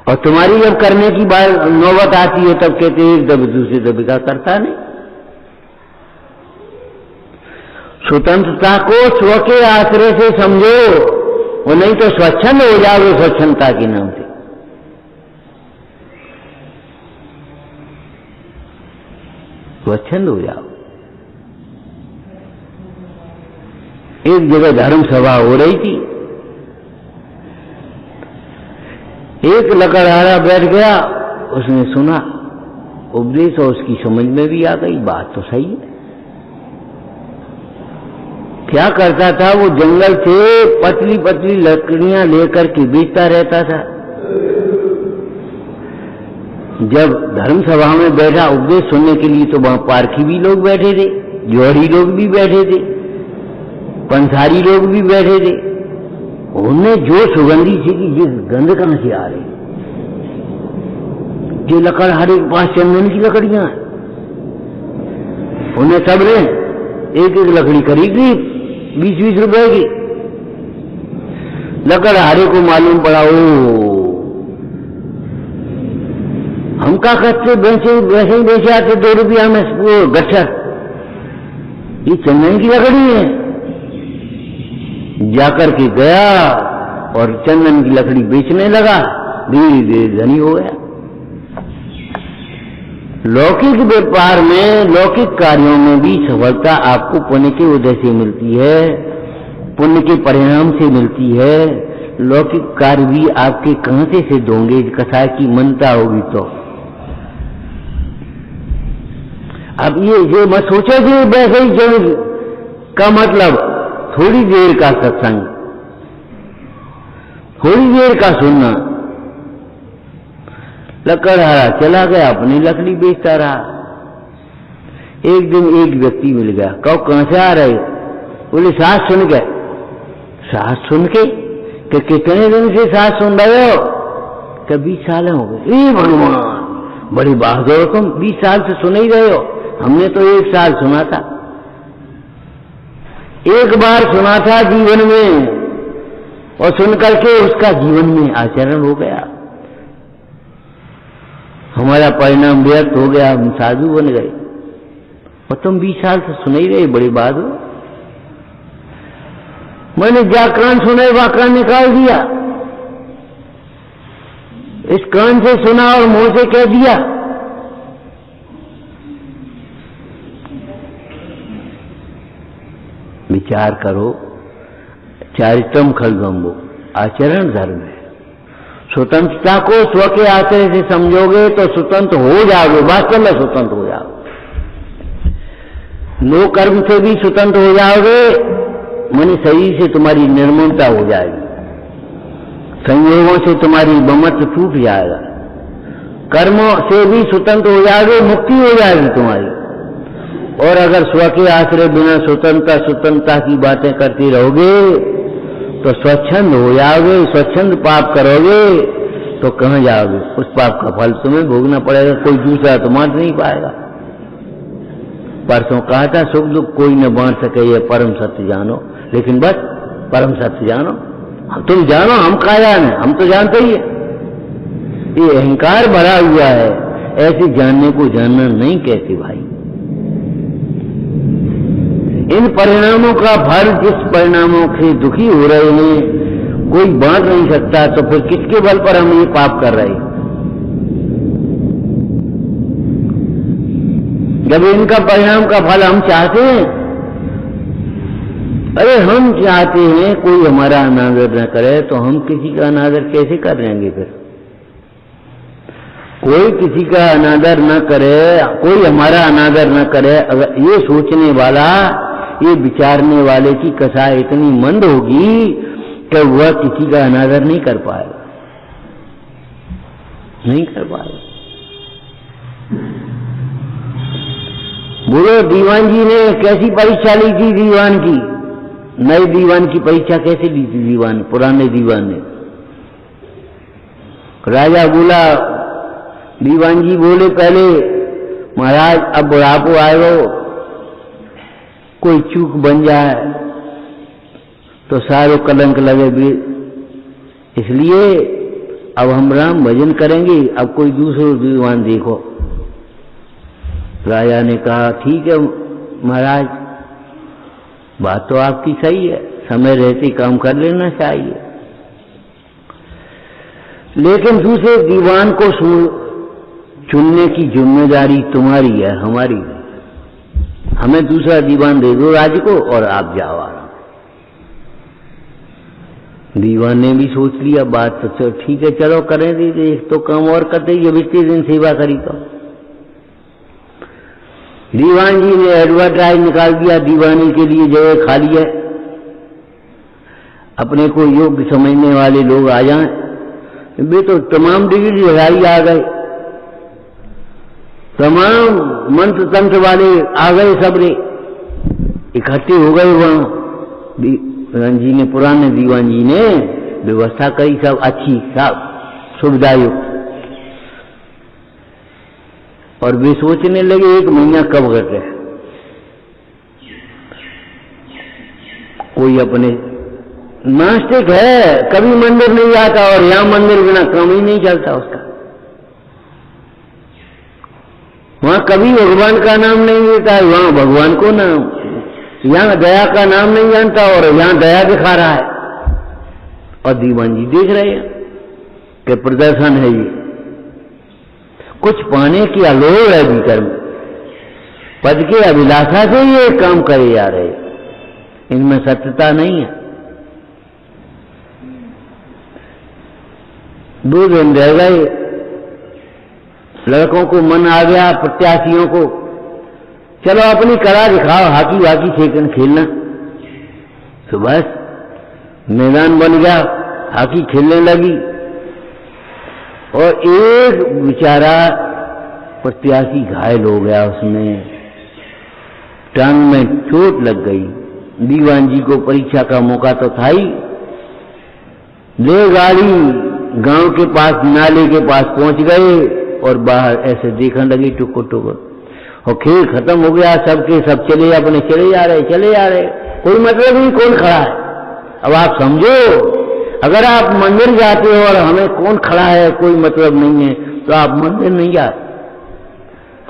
और तुम्हारी जब करने की बात नौबत आती है तब कहते एक दबे दूसरे दबे का करता नहीं। स्वतंत्रता को स्व के आश्रय से समझो, वो नहीं तो स्वच्छंद हो जाओगे स्वच्छंदता के नाम से। स्वच्छंद हो जाओ। एक जगह धर्म सभा हो रही थी, एक लकड़हारा बैठ गया, उसने सुना उपदेश और उसकी समझ में भी आ गई, बात तो सही है। क्या करता था वो, जंगल से पतली पतली लकड़ियां लेकर के बेचता रहता था। जब धर्म सभा में बैठा उपदेश सुनने के लिए, तो वहां पारखी भी लोग बैठे थे, जोहरी लोग भी बैठे थे, पंसारी लोग भी बैठे थे। उन्हें जो सुगंधी थी कि ये गंध कहां से आ रही, ये लकड़हारे के पास चंदन की लकड़ियां हैं। उन्हें सब ने एक एक लकड़ी खरीद ली 20-20 रुपए की। लकड़हारे को मालूम पड़ा, ओ हम क्या करते, वैसे ही बेचे आते 2 रुपया में गट्ठर, ये चंदन की लकड़ी है। जाकर के गया और चंदन की लकड़ी बेचने लगा, धीरे धीरे धनी हो गया। लौकिक व्यापार में, लौकिक कार्यों में भी सफलता आपको पुण्य के उदय से मिलती है, पुण्य के परिणाम से मिलती है। लौकिक कार्य भी आपके कहां से सिद्ध होंगे, कथा की मनता होगी तो। अब ये मत सोचो कि वैसे ही का मतलब थोड़ी देर का सत्संग, थोड़ी देर का सुनना। लकड़हारा चला गया, अपनी लकड़ी बेचता रहा। एक दिन एक व्यक्ति मिल गया, कहो कहां से आ रहे? बोले सास सुन गए। सास सुन के? कि कितने दिन से सास सुन रहे हो? कि 20 साल हो गए। ए भगवान, बड़ी बहादुर हो तुम, 20 साल से सुन ही रहे हो। हमने तो 1 साल सुना था, एक बार सुना था जीवन में, और सुनकर के उसका जीवन में आचरण हो गया। हमारा परिणाम व्यर्थ हो गया, हम साधु बन गए। और तुम 20 साल से सुन ही रहे, बड़ी बात हो। मैंने व्याकरण सुने, व्याकरण निकाल दिया। इस कान से सुना और मुंह से कह दिया। विचार करो, चारित्रम खलगम्बो, आचरण धर्म है। स्वतंत्रता को स्व के आश्रय से समझोगे तो स्वतंत्र हो जाओगे, वास्तव में स्वतंत्र हो जाओगे। नो कर्म से भी स्वतंत्र हो जाओगे, मन शरीर से तुम्हारी निर्मलता हो जाएगी, संयोगों से तुम्हारी ममत्व टूट जाएगा, कर्मों से भी स्वतंत्र हो जाओगे, मुक्ति हो जाएगी तुम्हारी। और अगर स्व के आश्रय बिना स्वतंत्रता की बातें करते रहोगे तो स्वच्छंद हो जाओगे। स्वच्छंद पाप करोगे तो कहां जाओगे? उस पाप का फल तुम्हें भोगना पड़ेगा, कोई दूसरा तो बांट नहीं पाएगा। परसों कहा था, सुख दुख कोई न बांट सके, ये परम सत्य जानो। लेकिन बस परम सत्य जानो, तुम जानो, हम कहा जाने, हम तो जानते ही है। ये अहंकार भरा हुआ है, ऐसे जानने को जानना नहीं कहते भाई। इन परिणामों का फल, जिस परिणामों से दुखी हो रहे हैं, कोई बांट नहीं सकता, तो फिर किसके बल पर हम ये पाप कर रहे हैं? जब इनका परिणाम का फल हम चाहते हैं, अरे हम चाहते हैं कोई हमारा अनादर न करे, तो हम किसी का अनादर कैसे कर लेंगे? फिर कोई किसी का अनादर न करे, कोई हमारा अनादर न करे, अगर ये सोचने वाला, ये विचारने वाले की कथा इतनी मंद होगी कि वह किसी का अनादर नहीं कर पाएगा, नहीं कर पाएगा। बोलो, दीवान जी ने कैसी परीक्षा ली थी? दीवान की, नए दीवान की परीक्षा कैसे ली थी? दीवान, पुराने दीवान ने। राजा बोला, दीवान जी बोले पहले, महाराज अब बुढ़ापो आएगा, कोई चूक बन जाए तो सारे कलंक लगे भी, इसलिए अब हम राम भजन करेंगे, अब कोई दूसरा दीवान देखो। राजा ने कहा, ठीक है महाराज, बात तो आपकी सही है, समय रहते काम कर लेना चाहिए, लेकिन दूसरे दीवान को चुनने की जिम्मेदारी तुम्हारी है, हमारी नहीं। हमें दूसरा दीवान दे दो राज्य को और आप जाओ आराम। दीवान ने भी सोच लिया बात, तो ठीक है चलो करें दीजिए, एक तो काम और करते, ये बीते दिन सेवा करी। तो दीवान जी ने एडवर्टाइज निकाल दिया, दीवानी के लिए जगह खाली है, अपने को योग्य समझने वाले लोग आ जाएं। वे तो तमाम डिग्री हजारी आ गए, तमाम मंत्र तंत्र वाले आ गए, सबरे इकट्ठे हो गए वहां। दीवान जी ने, पुराने दीवान जी ने व्यवस्था करी, सब अच्छी, सब सुविधायुक्त। और वे सोचने लगे एक महीना कब कटे, कोई अपने नास्तिक है, कभी मंदिर नहीं जाता, और यहां मंदिर बिना काम ही नहीं चलता उसका। वहां कभी भगवान का नाम नहीं लेता है, वहां भगवान को नाम, यहां दया का नाम नहीं जानता और यहां दया दिखा रहा है। और दीवान जी देख रहे हैं कि प्रदर्शन है, ये कुछ पाने की अलोड़ है भीतर में, पद के अभिलाषा से ये काम करे जा रहे, इनमें सत्यता नहीं है। 2 दिन रह गए, लड़कों को मन आ गया, प्रत्याशियों को, चलो अपनी कला दिखाओ, हाकी वाकी खेलना। तो बस मैदान बन गया, हाकी खेलने लगी, और एक बेचारा प्रत्याशी घायल हो गया, उसमें टांग में चोट लग गई। दीवान जी को परीक्षा का मौका तो था ही, ले गाड़ी गांव के पास, नाले के पास पहुंच गए, और बाहर ऐसे देखने लगी टुकुर टुकुर, और खेल खत्म हो गया, सबके सब चले अपने चले जा रहे, कोई मतलब नहीं कौन खड़ा है। अब आप समझो, अगर आप मंदिर जाते हो और हमें कौन खड़ा है कोई मतलब नहीं है, तो आप मंदिर नहीं जाते,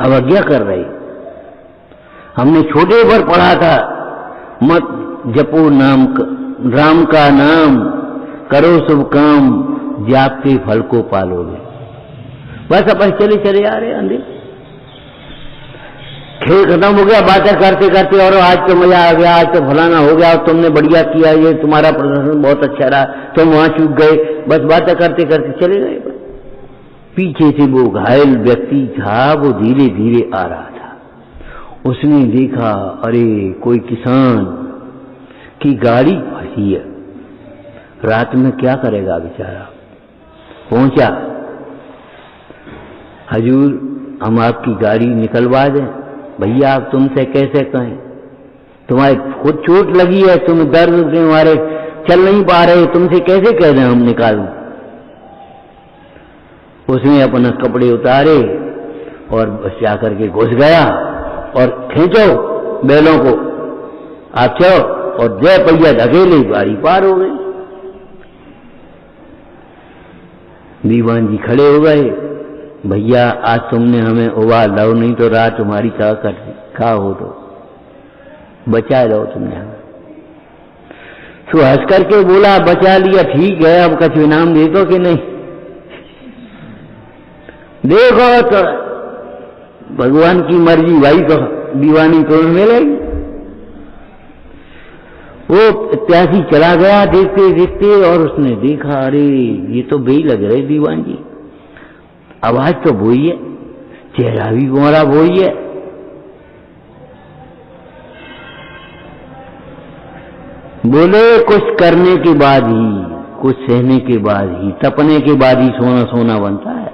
अवज्ञा कर रहे। हमने छोटे पर पढ़ा था, मत जपो नाम राम का नाम, करो शुभ काम, जापते फल को पालोगे। बस अपन चले चले आ रहे अंधे। खेल खत्म हो गया, बातें करते करते, और आज तो मजा आ गया, आज तो फलाना हो गया, तुमने बढ़िया किया, ये तुम्हारा प्रदर्शन बहुत अच्छा रहा, तुम वहां चूक गए, बस बातें करते करते चले गए। पीछे से वो घायल व्यक्ति था, वो धीरे धीरे आ रहा था। उसने देखा, अरे कोई किसान की गाड़ी फंसी है, रात में क्या करेगा बेचारा। पहुंचा, हजूर हम आपकी गाड़ी निकलवा दें। भैया आप तुमसे कैसे कहें, तुम्हारे खुद चोट लगी है, तुम दर्द के मारे चल नहीं पा रहे, तुमसे कैसे कह दें हम निकालूं। उसने अपना कपड़े उतारे और बस जाकर के घुस गया और खींचो बैलों को, आप चलो, और जय पहिया धकेले, गाड़ी पार हो गई। दीवान जी खड़े हो गए, भैया आज तुमने हमें उबार लो, नहीं तो रात तुम्हारी खा हो तो बचा लो तुमने हमें। तो हंस करके बोला, बचा लिया ठीक है, अब कुछ इनाम दे दो कि नहीं। देखो तो भगवान की मर्जी भाई, तो दीवानी तो मिलेगी। वो प्यासी चला गया देखते देखते, और उसने देखा, अरे ये तो बेई लग रहे दीवान जी, आवाज तो वही है, चेहरा भी तुम्हारा वही है। बोले कुछ करने के बाद ही, कुछ सहने के बाद ही, तपने के बाद ही सोना सोना बनता है।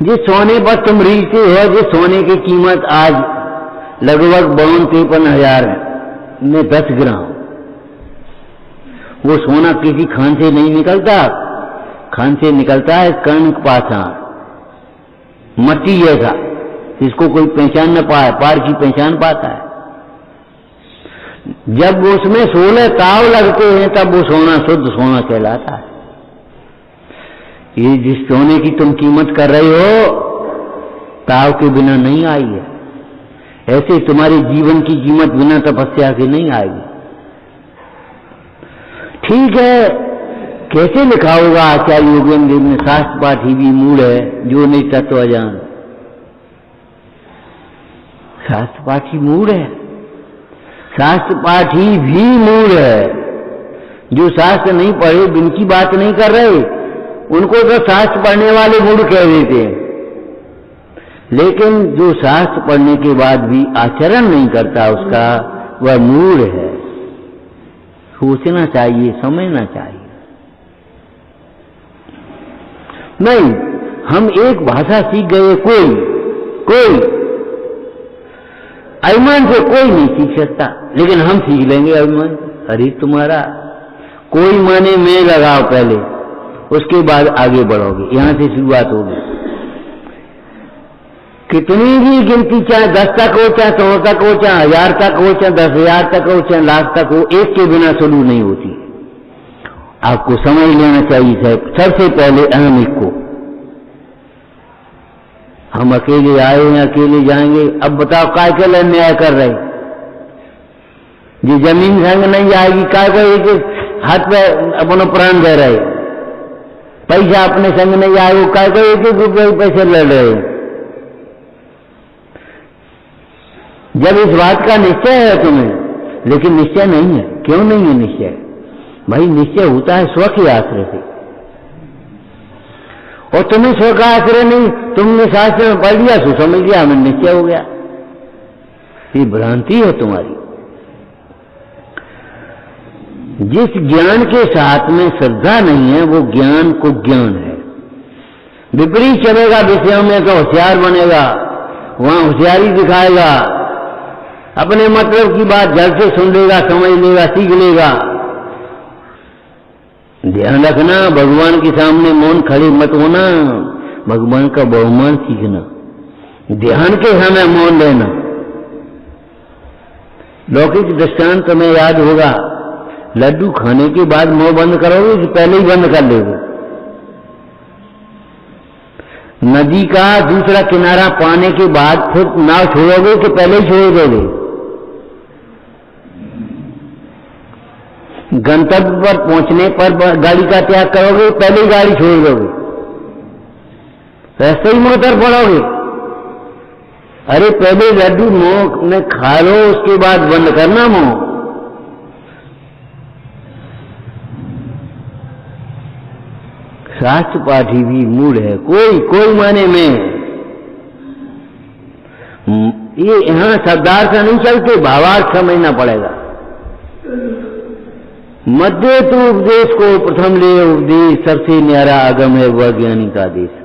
जिस सोने पर तुम रीझते हो, जिस सोने की कीमत आज लगभग 52-53 में 10 ग्राम, वो सोना किसी खान से नहीं निकलता। खान से निकलता है कणक पाषाण, मट्टी जैसा, जिसको कोई पहचान न पाए, पार की पहचान पाता है। जब उसमें 16 ताव लगते हैं तब वो सोना शुद्ध सोना कहलाता है। ये जिस सोने की तुम कीमत कर रहे हो, ताव के बिना नहीं आई है। ऐसे तुम्हारे जीवन की कीमत बिना तपस्या के नहीं आएगी। ठीक है, कैसे लिखा होगा आचार्य योगेंद्र देव ने, शास्त्र पाठी भी मूढ़ है जो नहीं तत्व अजान। शास्त्र पाठी मूढ़ है, शास्त्र पाठी भी मूढ़ है। जो शास्त्र नहीं पढ़े, जिनकी बात नहीं कर रहे, उनको तो शास्त्र पढ़ने वाले मूढ़ कह देते हैं। लेकिन जो शास्त्र पढ़ने के बाद भी आचरण नहीं करता, उसका वह मूढ़ है। सोचना चाहिए, समझना चाहिए। नहीं, हम एक भाषा सीख गए, कोई अभिमान से कोई नहीं सीख सकता, लेकिन हम सीख लेंगे अभिमान। अरे तुम्हारा कोई माने में लगाओ पहले, उसके बाद आगे बढ़ोगे, यहां से शुरुआत होगी। कितनी भी गिनती, चाहे 10 तक हो, चाहे 100 तक हो, चाहे 1000 तक हो, चाहे 10,000 तक हो, चाहे लाख तक हो, एक के बिना शुरू नहीं होती। आपको समझ लेना चाहिए साहब, सबसे पहले अहम एक को। हम अकेले आए हैं, अकेले जाएंगे। अब बताओ काय के लिए न्याय कर रहे? जी जमीन संग नहीं आएगी, काय को एक हाथ पे अपना प्राण दे रहे। पैसा अपने संग नहीं आएगा, काय को एक रुपये पैसे लड़ रहे। जब इस बात का निश्चय है तुम्हें, लेकिन निश्चय नहीं है। क्यों नहीं है निश्चय? भाई निश्चय होता है स्व के आश्रय से, और तुम्हें स्व का आश्रय नहीं, तुमने शास्त्र में पढ़ लिया, सो समझ लिया, हमें निश्चय हो गया। ये भ्रांति है तुम्हारी। जिस ज्ञान के साथ में श्रद्धा नहीं है, वो ज्ञान को ज्ञान है। विपरीत चलेगा विषयों में तो होशियार बनेगा, वहां होशियारी दिखाएगा, अपने मतलब की बात जल्द से सुन लेगा, समझ लेगा, सीख लेगा। ध्यान रखना, भगवान के सामने मौन खड़े मत होना, भगवान का बहुमान सीखना। ध्यान के समय मौन लेना। लौकिक दृष्टांत में याद होगा, लड्डू खाने के बाद मुंह बंद करोगे कि पहले ही बंद कर लोगे? नदी का दूसरा किनारा पाने के बाद फिर नाव छोड़ोगे कि पहले ही छोड़ दोगे? गंतव्य पर पहुंचने पर गाड़ी का त्याग करोगे, पहले ही गाड़ी छोड़ दोगे? ऐसे ही मुंह तर पड़ोगे। अरे पहले लड्डू मुंह में खा लो, उसके बाद बंद करना मुंह। शास्त्र पाठी भी मूड है, कोई माने में। ये यहां शब्दार्थ नहीं चलते, भावार्थ समझना पड़ेगा। मध्य तो उपदेश को प्रथम ले उपदेश, सबसे न्यारा आगम है वह ज्ञानी का देश।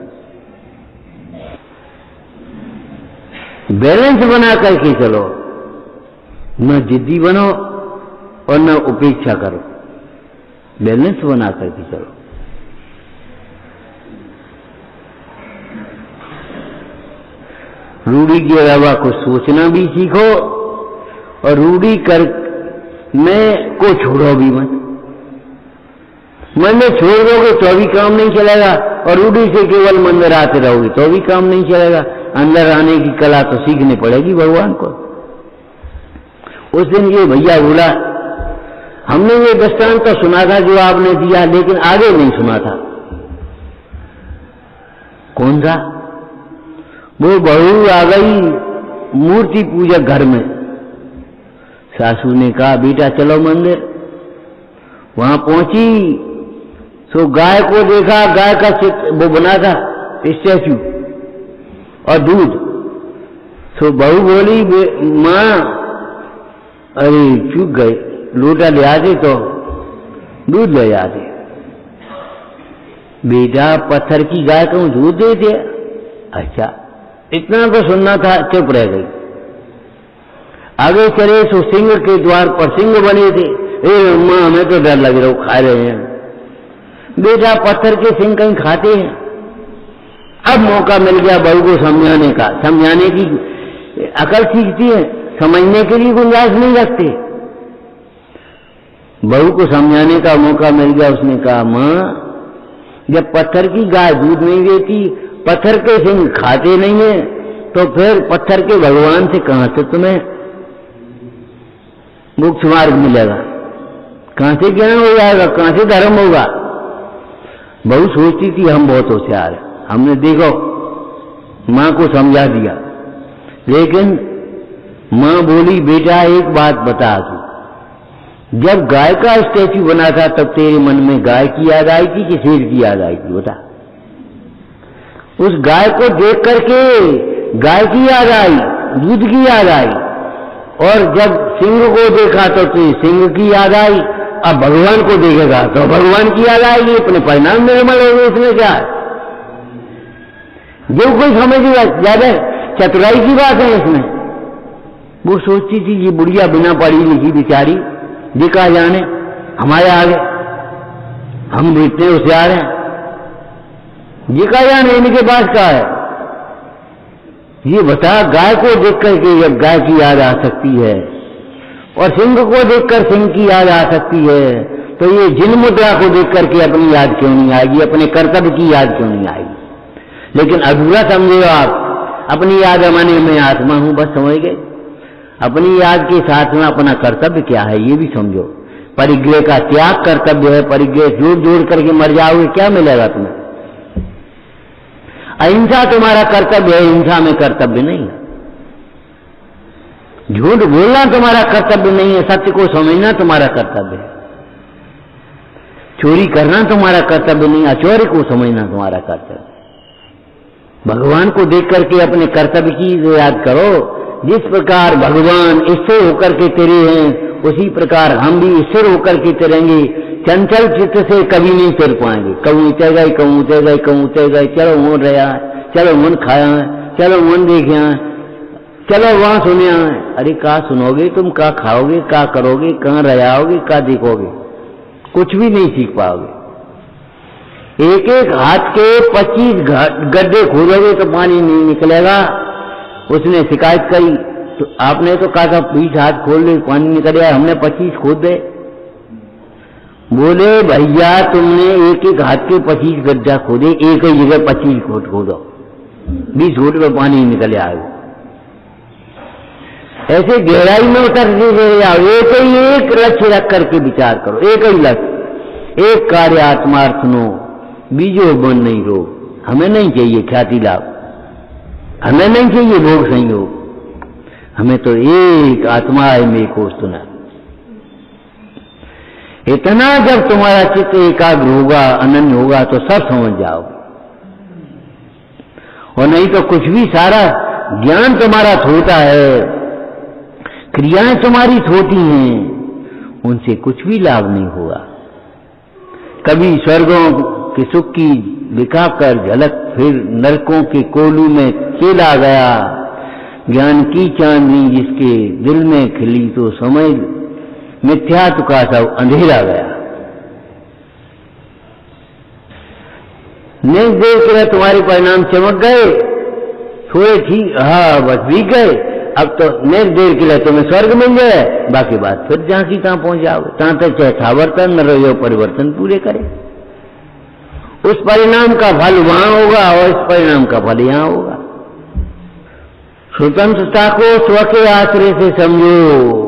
बैलेंस बना करके चलो, न जिद्दी बनो और न उपेक्षा करो, बैलेंस बना करके चलो। रूढ़ी के अलावा कुछ सोचना भी सीखो और रूढ़ी कर में को छोड़ो भी मत। मन में छोड़ दोगे तो भी काम नहीं चलेगा, और रूढ़ी से केवल मन में आते रहोगे तो भी काम नहीं चलेगा। अंदर आने की कला तो सीखनी पड़ेगी भगवान को। उस दिन ये भैया बोला, हमने ये दृष्टांत तो सुना था जो आपने दिया, लेकिन आगे नहीं सुना था। कौन सा? वो बहू आ गई मूर्ति पूजक घर में। सासू ने कहा बेटा चलो मंदिर। वहां पहुंची तो गाय को देखा, गाय का चित्र वो बना था स्टैचू और दूध। तो बहू बोली मां, अरे चूक गए, लोटा ले आते तो दूध ले आते। बेटा पत्थर की गाय को दूध दे दिया। अच्छा इतना तो सुनना था, चुप रह गई। आगे चले तो सिंह के द्वार पर सिंह बने थे। ए मां हमें तो डर लग रहा, खा रहे हैं। बेटा पत्थर के सिंह कहीं खाते हैं। अब मौका मिल गया बहू को समझाने का। समझाने की अकल सीखती है, समझने के लिए गुंजाइश नहीं रखते। बहू को समझाने का मौका मिल गया। उसने कहा मां, जब पत्थर की गाय दूध नहीं देती, पत्थर के सिंह खाते नहीं है, तो फिर पत्थर के भगवान से कहां से तुम्हें मोक्ष मार्ग मिलेगा? कहां से ज्ञान हो जाएगा? कहां से धर्म होगा? बहू सोचती थी हम बहुत होशियार हैं, हमने देखो मां को समझा दिया। लेकिन मां बोली बेटा एक बात बता तू, जब गाय का स्टैचू बना था तब तेरे मन में गाय की याद आई थी कि शेर की याद आई थी? बता। उस गाय को देख करके गाय की याद आई, दूध की याद आई, और जब सिंह को देखा तो सिंह की याद आई। अब भगवान को देखेगा तो भगवान की याद आएगी, अपने परिणाम निर्मल होंगे। इसमें क्या है? जो कोई समझेगा ज्यादा चतुराई की बात है इसमें। वो सोचती थी ये बुढ़िया बिना पढ़ी लिखी बेचारी, ये कहा जाने हमारे आगे, हम भी इतने होशियार हैं, ये कहा जाने इनके पास क्या है? ये बता, गाय को देख करके जब गाय की याद आ सकती है और सिंह को देखकर सिंह की याद आ सकती है, तो ये जिन मुद्रा को देख करके अपनी याद क्यों नहीं आएगी? अपने कर्तव्य की याद क्यों नहीं आएगी? लेकिन अधूरा समझे आप, अपनी याद माने मैं आत्मा हूं, बस समझ गए। अपनी याद के साथ में अपना कर्तव्य क्या है ये भी समझो। परिग्रह का त्याग कर्तव्य है। परिग्रह जोड़ जोड़ करके मर जाओगे, क्या मिलेगा तुम्हें? अहिंसा तुम्हारा कर्तव्य है, हिंसा में कर्तव्य नहीं है। झूठ बोलना तुम्हारा कर्तव्य नहीं है, सत्य को समझना तुम्हारा कर्तव्य है। चोरी करना तुम्हारा कर्तव्य नहीं, अचौर्य को समझना तुम्हारा कर्तव्य है। भगवान को देख करके अपने कर्तव्य की याद करो। जिस प्रकार भगवान ईश्वर होकर के तेरे हैं, उसी प्रकार हम भी ईश्वर होकर के तेरेंगे। चंचल चित्त से कभी नहीं तेर पाएंगे। कहूं उतर गए, कहूं उतर गए, कहूं उतर गए, चलो मन रहा है, चलो मन खाया है, चलो मन देखे हैं, चलो वहां सुने हैं। अरे कहा सुनोगे तुम? कहा खाओगे? कहा करोगे? कहां रहोगे? कहा देखोगे? कुछ भी नहीं सीख पाओगे। एक एक हाथ के 25 गड्ढे खोदोगे तो पानी नहीं निकलेगा। उसने शिकायत करी तो आपने तो कहा था 20 हाथ खोल ले पानी निकल आया, हमने 25 खोद दे। बोले भैया तुमने एक एक हाथ के 25 गड्ढा खोदे, एक ही जगह 25 फुट खोदो, 20 फुट में पानी निकल आएगा। ऐसे गहराई में उतरते चले जाओ। एक ही एक लक्ष्य रख करके विचार करो, एक ही लक्ष्य, एक कार्य आत्मार्थ नो, बीजो बन नहीं रो। हमें नहीं चाहिए ख्याति लाभ, हमें नहीं चाहिए भोग संयोग, हमें तो एक आत्मा है में को सुना। इतना जब तुम्हारा चित्त एकाग्र होगा, अनन्य होगा, तो सब समझ जाओ। और नहीं तो कुछ भी, सारा ज्ञान तुम्हारा थोता है, क्रियाएं तुम्हारी थोती हैं, उनसे कुछ भी लाभ नहीं हुआ। कभी स्वर्गों के सुख की दिखाकर झलक, फिर नरकों के कोलू में चला गया। ज्ञान की चांदनी जिसके दिल में खिली, तो समय मिथ्यात्व का सब अंधेरा गया। नेक देर के लिए तुम्हारे परिणाम चमक गए, थोड़े ठीक, हाँ बस बीत गए। अब तो नेक देर के लिए तुम्हें स्वर्ग मिल जाए, बाकी बात फिर जहां की तहां पहुंच जाओगे। तहां तक चाहे थावर्तन न रहो, परिवर्तन पूरे करे। उस परिणाम का फल वहां होगा और इस परिणाम का फल यहां होगा। स्वतंत्रता को स्व के आश्रय से समझो।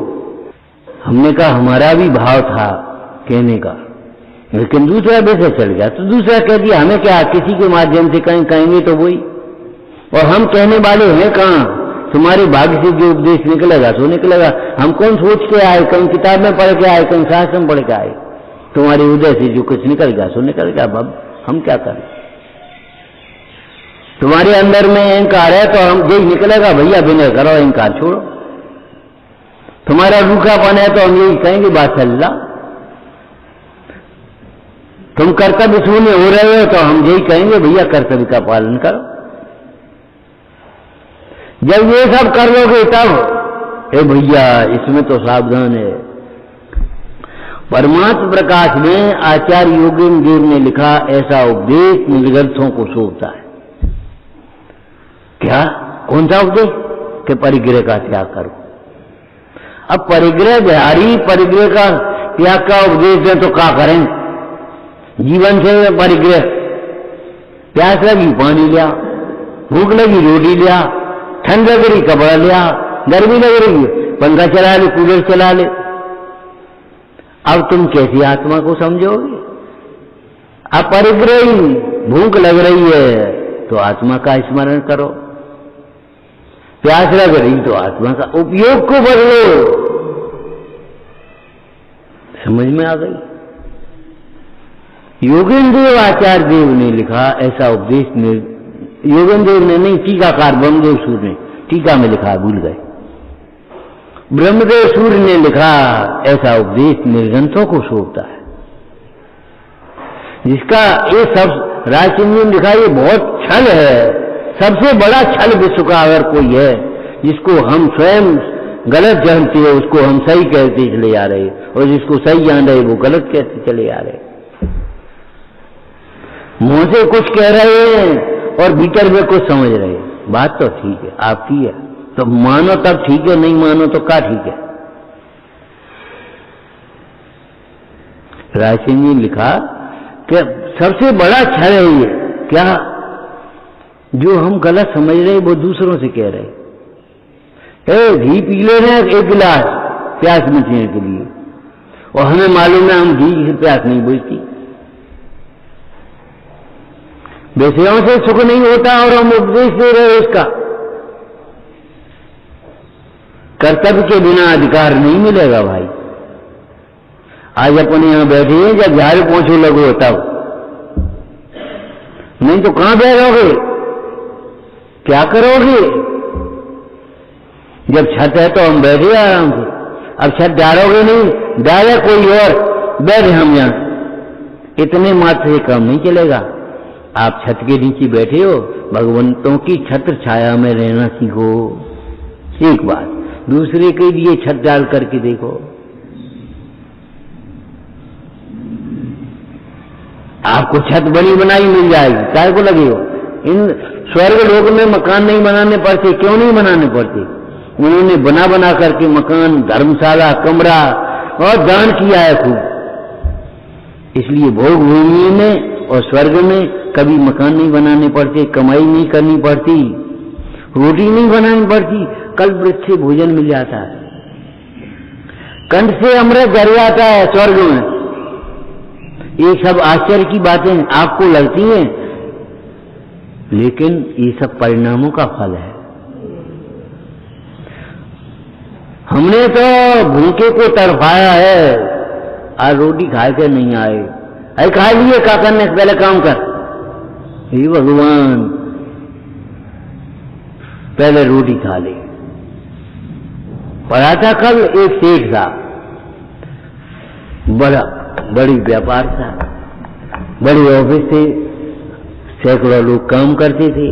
हमने कहा हमारा भी भाव था कहने का, लेकिन दूसरा वैसे चल गया, तो दूसरा कह दिया हमें क्या, किसी के माध्यम से कहीं कहेंगे तो वही, और हम कहने वाले हैं कहाँ। तुम्हारे भाग्य से जो उपदेश निकलेगा सो निकलेगा। हम कौन सोच के आए, कहीं किताब में पढ़ के आए, कहीं शास्त्र में पढ़ के आए। तुम्हारे उदय से जो कुछ निकल गया सो निकल गया। अब हम क्या करें, तुम्हारे अंदर में अहंकार है तो हम यही निकलेगा, भैया विनय करो, अहंकार छोड़ो। तुम्हारा रूखापन है तो हम यही कहेंगे बादशाह, तुम कर्तव्य शून्य हो रहे हो तो हम यही कहेंगे भैया कर्तव्य का पालन करो। जब ये सब कर लोगे तब ए भैया इसमें तो सावधान है। परमात्म प्रकाश में आचार्य योगेंद्र देव ने लिखा, ऐसा उपदेश निर्ग्रंथों को शोभता है। क्या, कौन सा उपदेश? कि परिग्रह का त्याग करो। अब परिग्रह बिहारी परिग्रह का त्याग का उपदेश है तो क्या करें? जीवन से परिग्रह, प्यास लगी पानी लिया, भूख लगी रोटी लिया, ठंड लग रही कपड़ा लिया, गर्मी लग रही पंखा चला ले, कूलर चला ले। अब तुम कैसी आत्मा को समझोगे? अब परिग्रही, भूख लग रही है तो आत्मा का स्मरण करो, प्यास लग रही तो आत्मा का उपयोग को बदलो। समझ में आ गई? योगेंद्र देव आचार्य देव ने लिखा ऐसा उपदेश, योगेंद्र देव ने नहीं, टीकाकार ब्रह्मदेव सूर्य ने टीका में लिखा, भूल गए। ब्रह्मदेव सूर्य ने लिखा ऐसा उपदेश निर्ग्रंथों को शोभता है। जिसका ये सब राजचंद्र ने लिखा, ये बहुत छल है। सबसे बड़ा छल विश्व का अगर कोई है जिसको हम स्वयं गलत जानते हैं, उसको हम सही कहते चले जा रहे, और जिसको सही जान रहे वो गलत कहते चले जा रहे। मुंह से कुछ कह रहे हैं और भीतर में कुछ समझ रहे हैं। बात तो ठीक है, आपकी है तो मानो तब ठीक है, नहीं मानो तो क्या ठीक है। राजसिंह जी ने लिखा कि सबसे बड़ा छल है ये, क्या जो हम गलत समझ रहे वो दूसरों से कह रहे। घी पी ले रहे हैं एक गिलास प्यास मिटने के लिए, और हमें मालूम है हम घी से प्यास नहीं बुझती। विषयों से सुख नहीं होता और हम उपदेश दे रहे इसका। कर्तव्य के बिना अधिकार नहीं मिलेगा भाई। आज अपन यहां बैठे हैं, जब झाड़ू पोंछू लगो तब, नहीं तो कहां बैठोगे, क्या करोगे? जब छत है तो हम बैठे आराम से। अब छत डालोगे नहीं, डाले कोई और, बैठे हम यहां। इतने मात्र से काम नहीं चलेगा। आप छत के नीचे बैठे हो, भगवंतों की छत्र छाया में रहना सीखो। एक बात, दूसरे के लिए छत डाल करके देखो। आपको छत बनी बनाई मिल जाएगी, काय को लगे हो। इन स्वर्ग लोक में मकान नहीं बनाने पड़ते, क्यों नहीं बनाने पड़ते? उन्होंने बना बना करके मकान, धर्मशाला, कमरा और दान किया है खूब। इसलिए भोग भूमि में और स्वर्ग में कभी मकान नहीं बनाने पड़ते, कमाई नहीं करनी पड़ती, रोटी नहीं बनानी पड़ती, कल वृक्ष से भोजन मिल जाता है, कंठ से अमृत झर जाता है स्वर्ग में। ये सब आश्चर्य की बातें आपको लगती हैं, लेकिन ये सब परिणामों का फल है। हमने तो भूखे को तड़पाया है, आज रोटी खाए के नहीं आए, अरे खा लिए, क्या करने पहले काम कर। हे भगवान, पहले रोटी खा ले। पढ़ा था कल एक सेठ था, बड़ी व्यापार था, बड़ी ऑफिस थे, सैकड़ों लोग काम करते थे।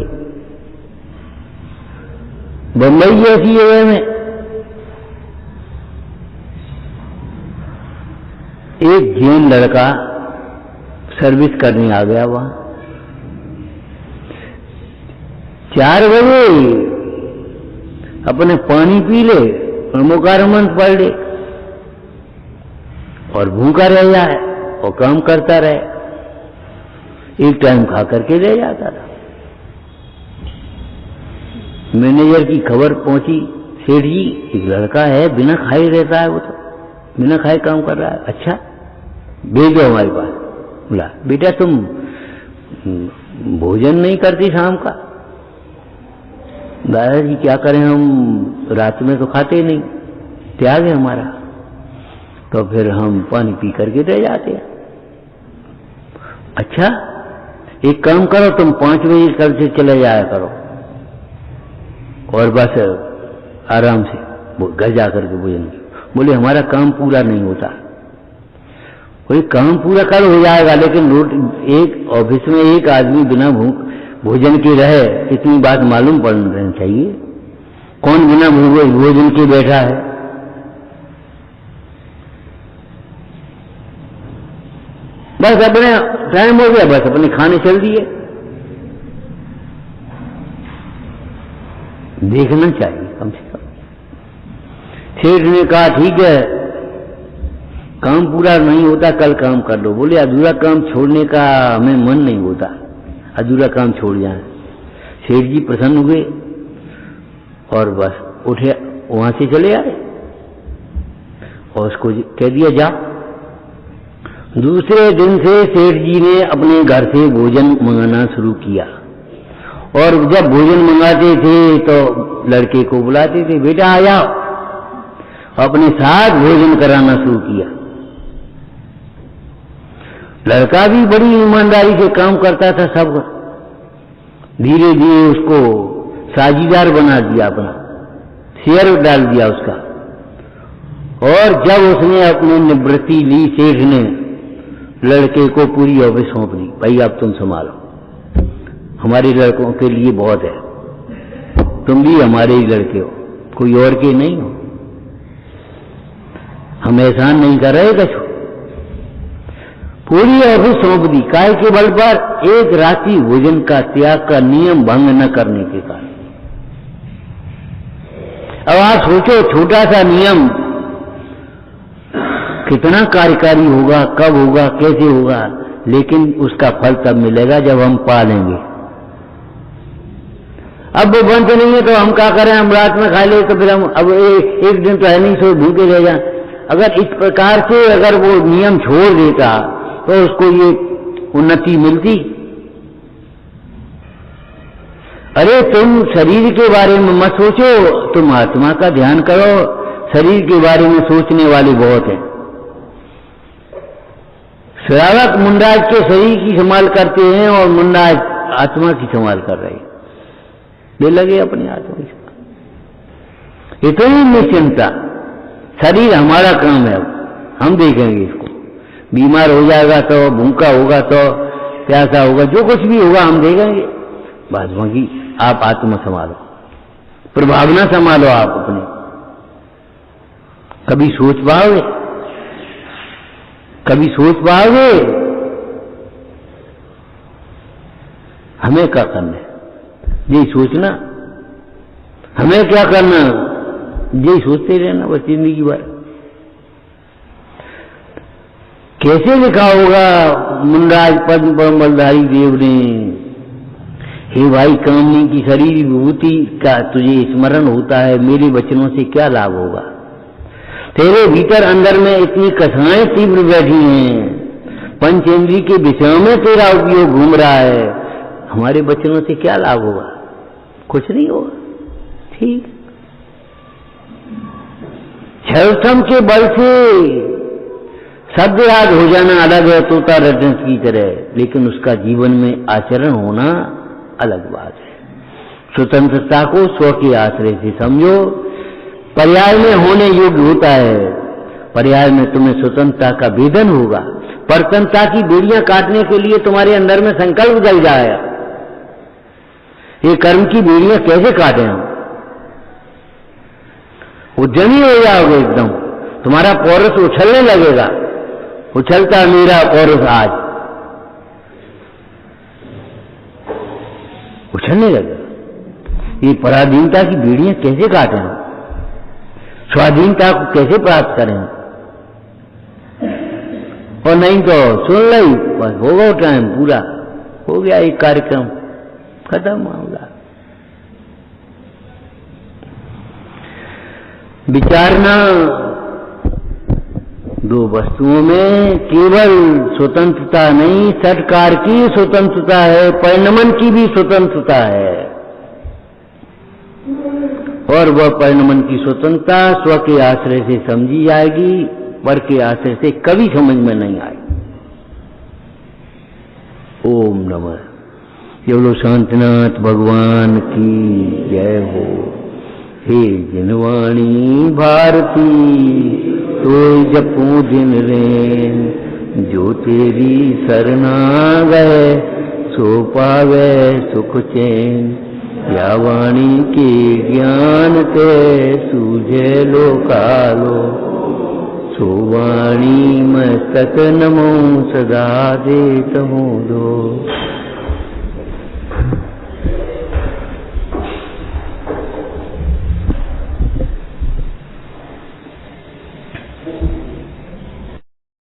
बम्बई जैसी जगह में एक जैन लड़का सर्विस करने आ गया वहां। 4 बजे अपने पानी पी ले और मुकारमंत पढ़ ले और भूखा रह जाए और काम करता रहे, एक टाइम खा करके रह जाता था। मैनेजर की खबर पहुंची, सेठ जी एक लड़का है बिना खाए रहता है, वो तो बिना खाए काम कर रहा है। अच्छा भेजो हमारे पास। बोला बेटा तुम भोजन नहीं करती शाम का? दादाजी क्या करें, हम रात में तो खाते नहीं, त्याग है हमारा, तो फिर हम पानी पी करके रह जाते हैं। अच्छा एक काम करो, तुम 5 बजे कल से चले जाया करो और बस आराम से घर जाकर के भोजन। बोले हमारा काम पूरा नहीं होता। कोई काम पूरा कर हो जाएगा, लेकिन एक ऑफिस में एक आदमी बिना भोजन के रहे, इतनी बात मालूम पड़ना चाहिए। कौन बिना भोजन के बैठा है? बस अपने टाइम हो गया, बस अपने खाने चल दिए। देखना चाहिए कम से कम। सेठ ने कहा ठीक है, काम पूरा नहीं होता, कल काम कर लो। बोले अधूरा काम छोड़ने का हमें मन नहीं होता, अधूरा काम छोड़ जाए। सेठ जी प्रसन्न हुए और बस उठे, वहां से चले आए और उसको कह दिया जा। दूसरे दिन से सेठ जी ने अपने घर से भोजन मंगाना शुरू किया और जब भोजन मंगाते थे तो लड़के को बुलाते थे, बेटा आ जाओ, अपने साथ भोजन कराना शुरू किया। लड़का भी बड़ी ईमानदारी से काम करता था सब। धीरे धीरे उसको साझीदार बना दिया, अपना शेयर डाल दिया उसका। और जब उसने अपनी निवृत्ति ली, सेठ ने लड़के को पूरी ऑफिस सौंप दी, भाई अब तुम संभालो, हमारे लड़कों के लिए बहुत है, तुम भी हमारे ही लड़के हो, कोई और के नहीं हो, हम एहसान नहीं कर रहे कछु। पूरी ऑफिस सौंप दी, काय के बल पर? एक रात्रि भोजन का त्याग का नियम भंग न करने के कारण। अब आप सोचो, छोटा सा नियम कितना कार्यकारी होगा, कब होगा, कैसे होगा, लेकिन उसका फल तब मिलेगा जब हम पालेंगे। अब वो बंद नहीं है तो हम क्या करें, हम रात में खा ले तो फिर हम अब एक दिन तो है नहीं, सो भूखे रह जाए। अगर इस प्रकार से अगर वो नियम छोड़ देता तो उसको ये उन्नति मिलती। अरे तुम शरीर के बारे में मत सोचो, तुम आत्मा का ध्यान करो। शरीर के बारे में सोचने वाले बहुत हैं। श्रावक मुंडाज के शरीर की संभाल करते हैं और मुंडाज आत्मा की संभाल कर रहे हैं, वे लगे अपनी आत्मा की। इतनी निश्चिंता, शरीर हमारा काम है, अब हम देखेंगे इसको। बीमार हो जाएगा तो, भूखा होगा तो, प्यासा होगा, जो कुछ भी होगा हम देखेंगे। बस बाकी आप आत्मा संभालो, प्रभावना संभालो आप अपने। कभी सोच पाओगे? कभी सोच पाओगे हमें क्या करना है? यही सोचना, हमें क्या करना, यही सोचते रहना बस जिंदगी भर। कैसे लिखा होगा मुंडाज पद्म परमबलधारी देव ने, हे भाई कामनी की शरीर विभूति का तुझे स्मरण होता है, मेरे वचनों से क्या लाभ होगा? तेरे भीतर अंदर में इतनी कथाएं तीव्र बैठी हैं, पंचेंद्री के विषयों में तेरा उपयोग घूम रहा है, हमारे वचनों से क्या लाभ होगा? कुछ नहीं होगा। ठीक, छलछम के बल से शब्द याद हो जाना अलग है, तोता रटन की तरह, लेकिन उसका जीवन में आचरण होना अलग बात है। स्वतंत्रता को स्व के आश्रय से समझो। पर्याय में होने योग्य होता है, पर्याय में तुम्हें स्वतंत्रता का वेदन होगा। परतंत्रता की बेड़ियां काटने के लिए तुम्हारे अंदर में संकल्प जल जाएगा। ये कर्म की बेड़ियां कैसे काटें हम? उद्यमी हो जाओगे एकदम, तुम्हारा पौरुष उछलने लगेगा। उछलता मेरा पौरुष आज उछलने लगेगा। ये पराधीनता की बेड़ियां कैसे काटें हम? स्वाधीनता को कैसे प्राप्त करें? और नहीं तो सुन ली बस होगा, टाइम पूरा हो गया, एक कार्यक्रम खत्म मामला। विचारना दो वस्तुओं में केवल स्वतंत्रता नहीं, षटकार की स्वतंत्रता है, परिणमन की भी स्वतंत्रता है। और वह परिणमन की स्वतंत्रता स्व के आश्रय से समझी जाएगी, पर के आश्रय से कभी समझ में नहीं आएगी। ओम नमः। केवलो शांतिनाथ भगवान की जय हो। हे जिनवाणी भारती तो जपू दिन रेन, जो तेरी शरणा गए सो पावे सुख चैन। या वाणी के ज्ञान ते सूझे लोकालो, सो वाणी मस्तक नमो सदा देत हूँ दो।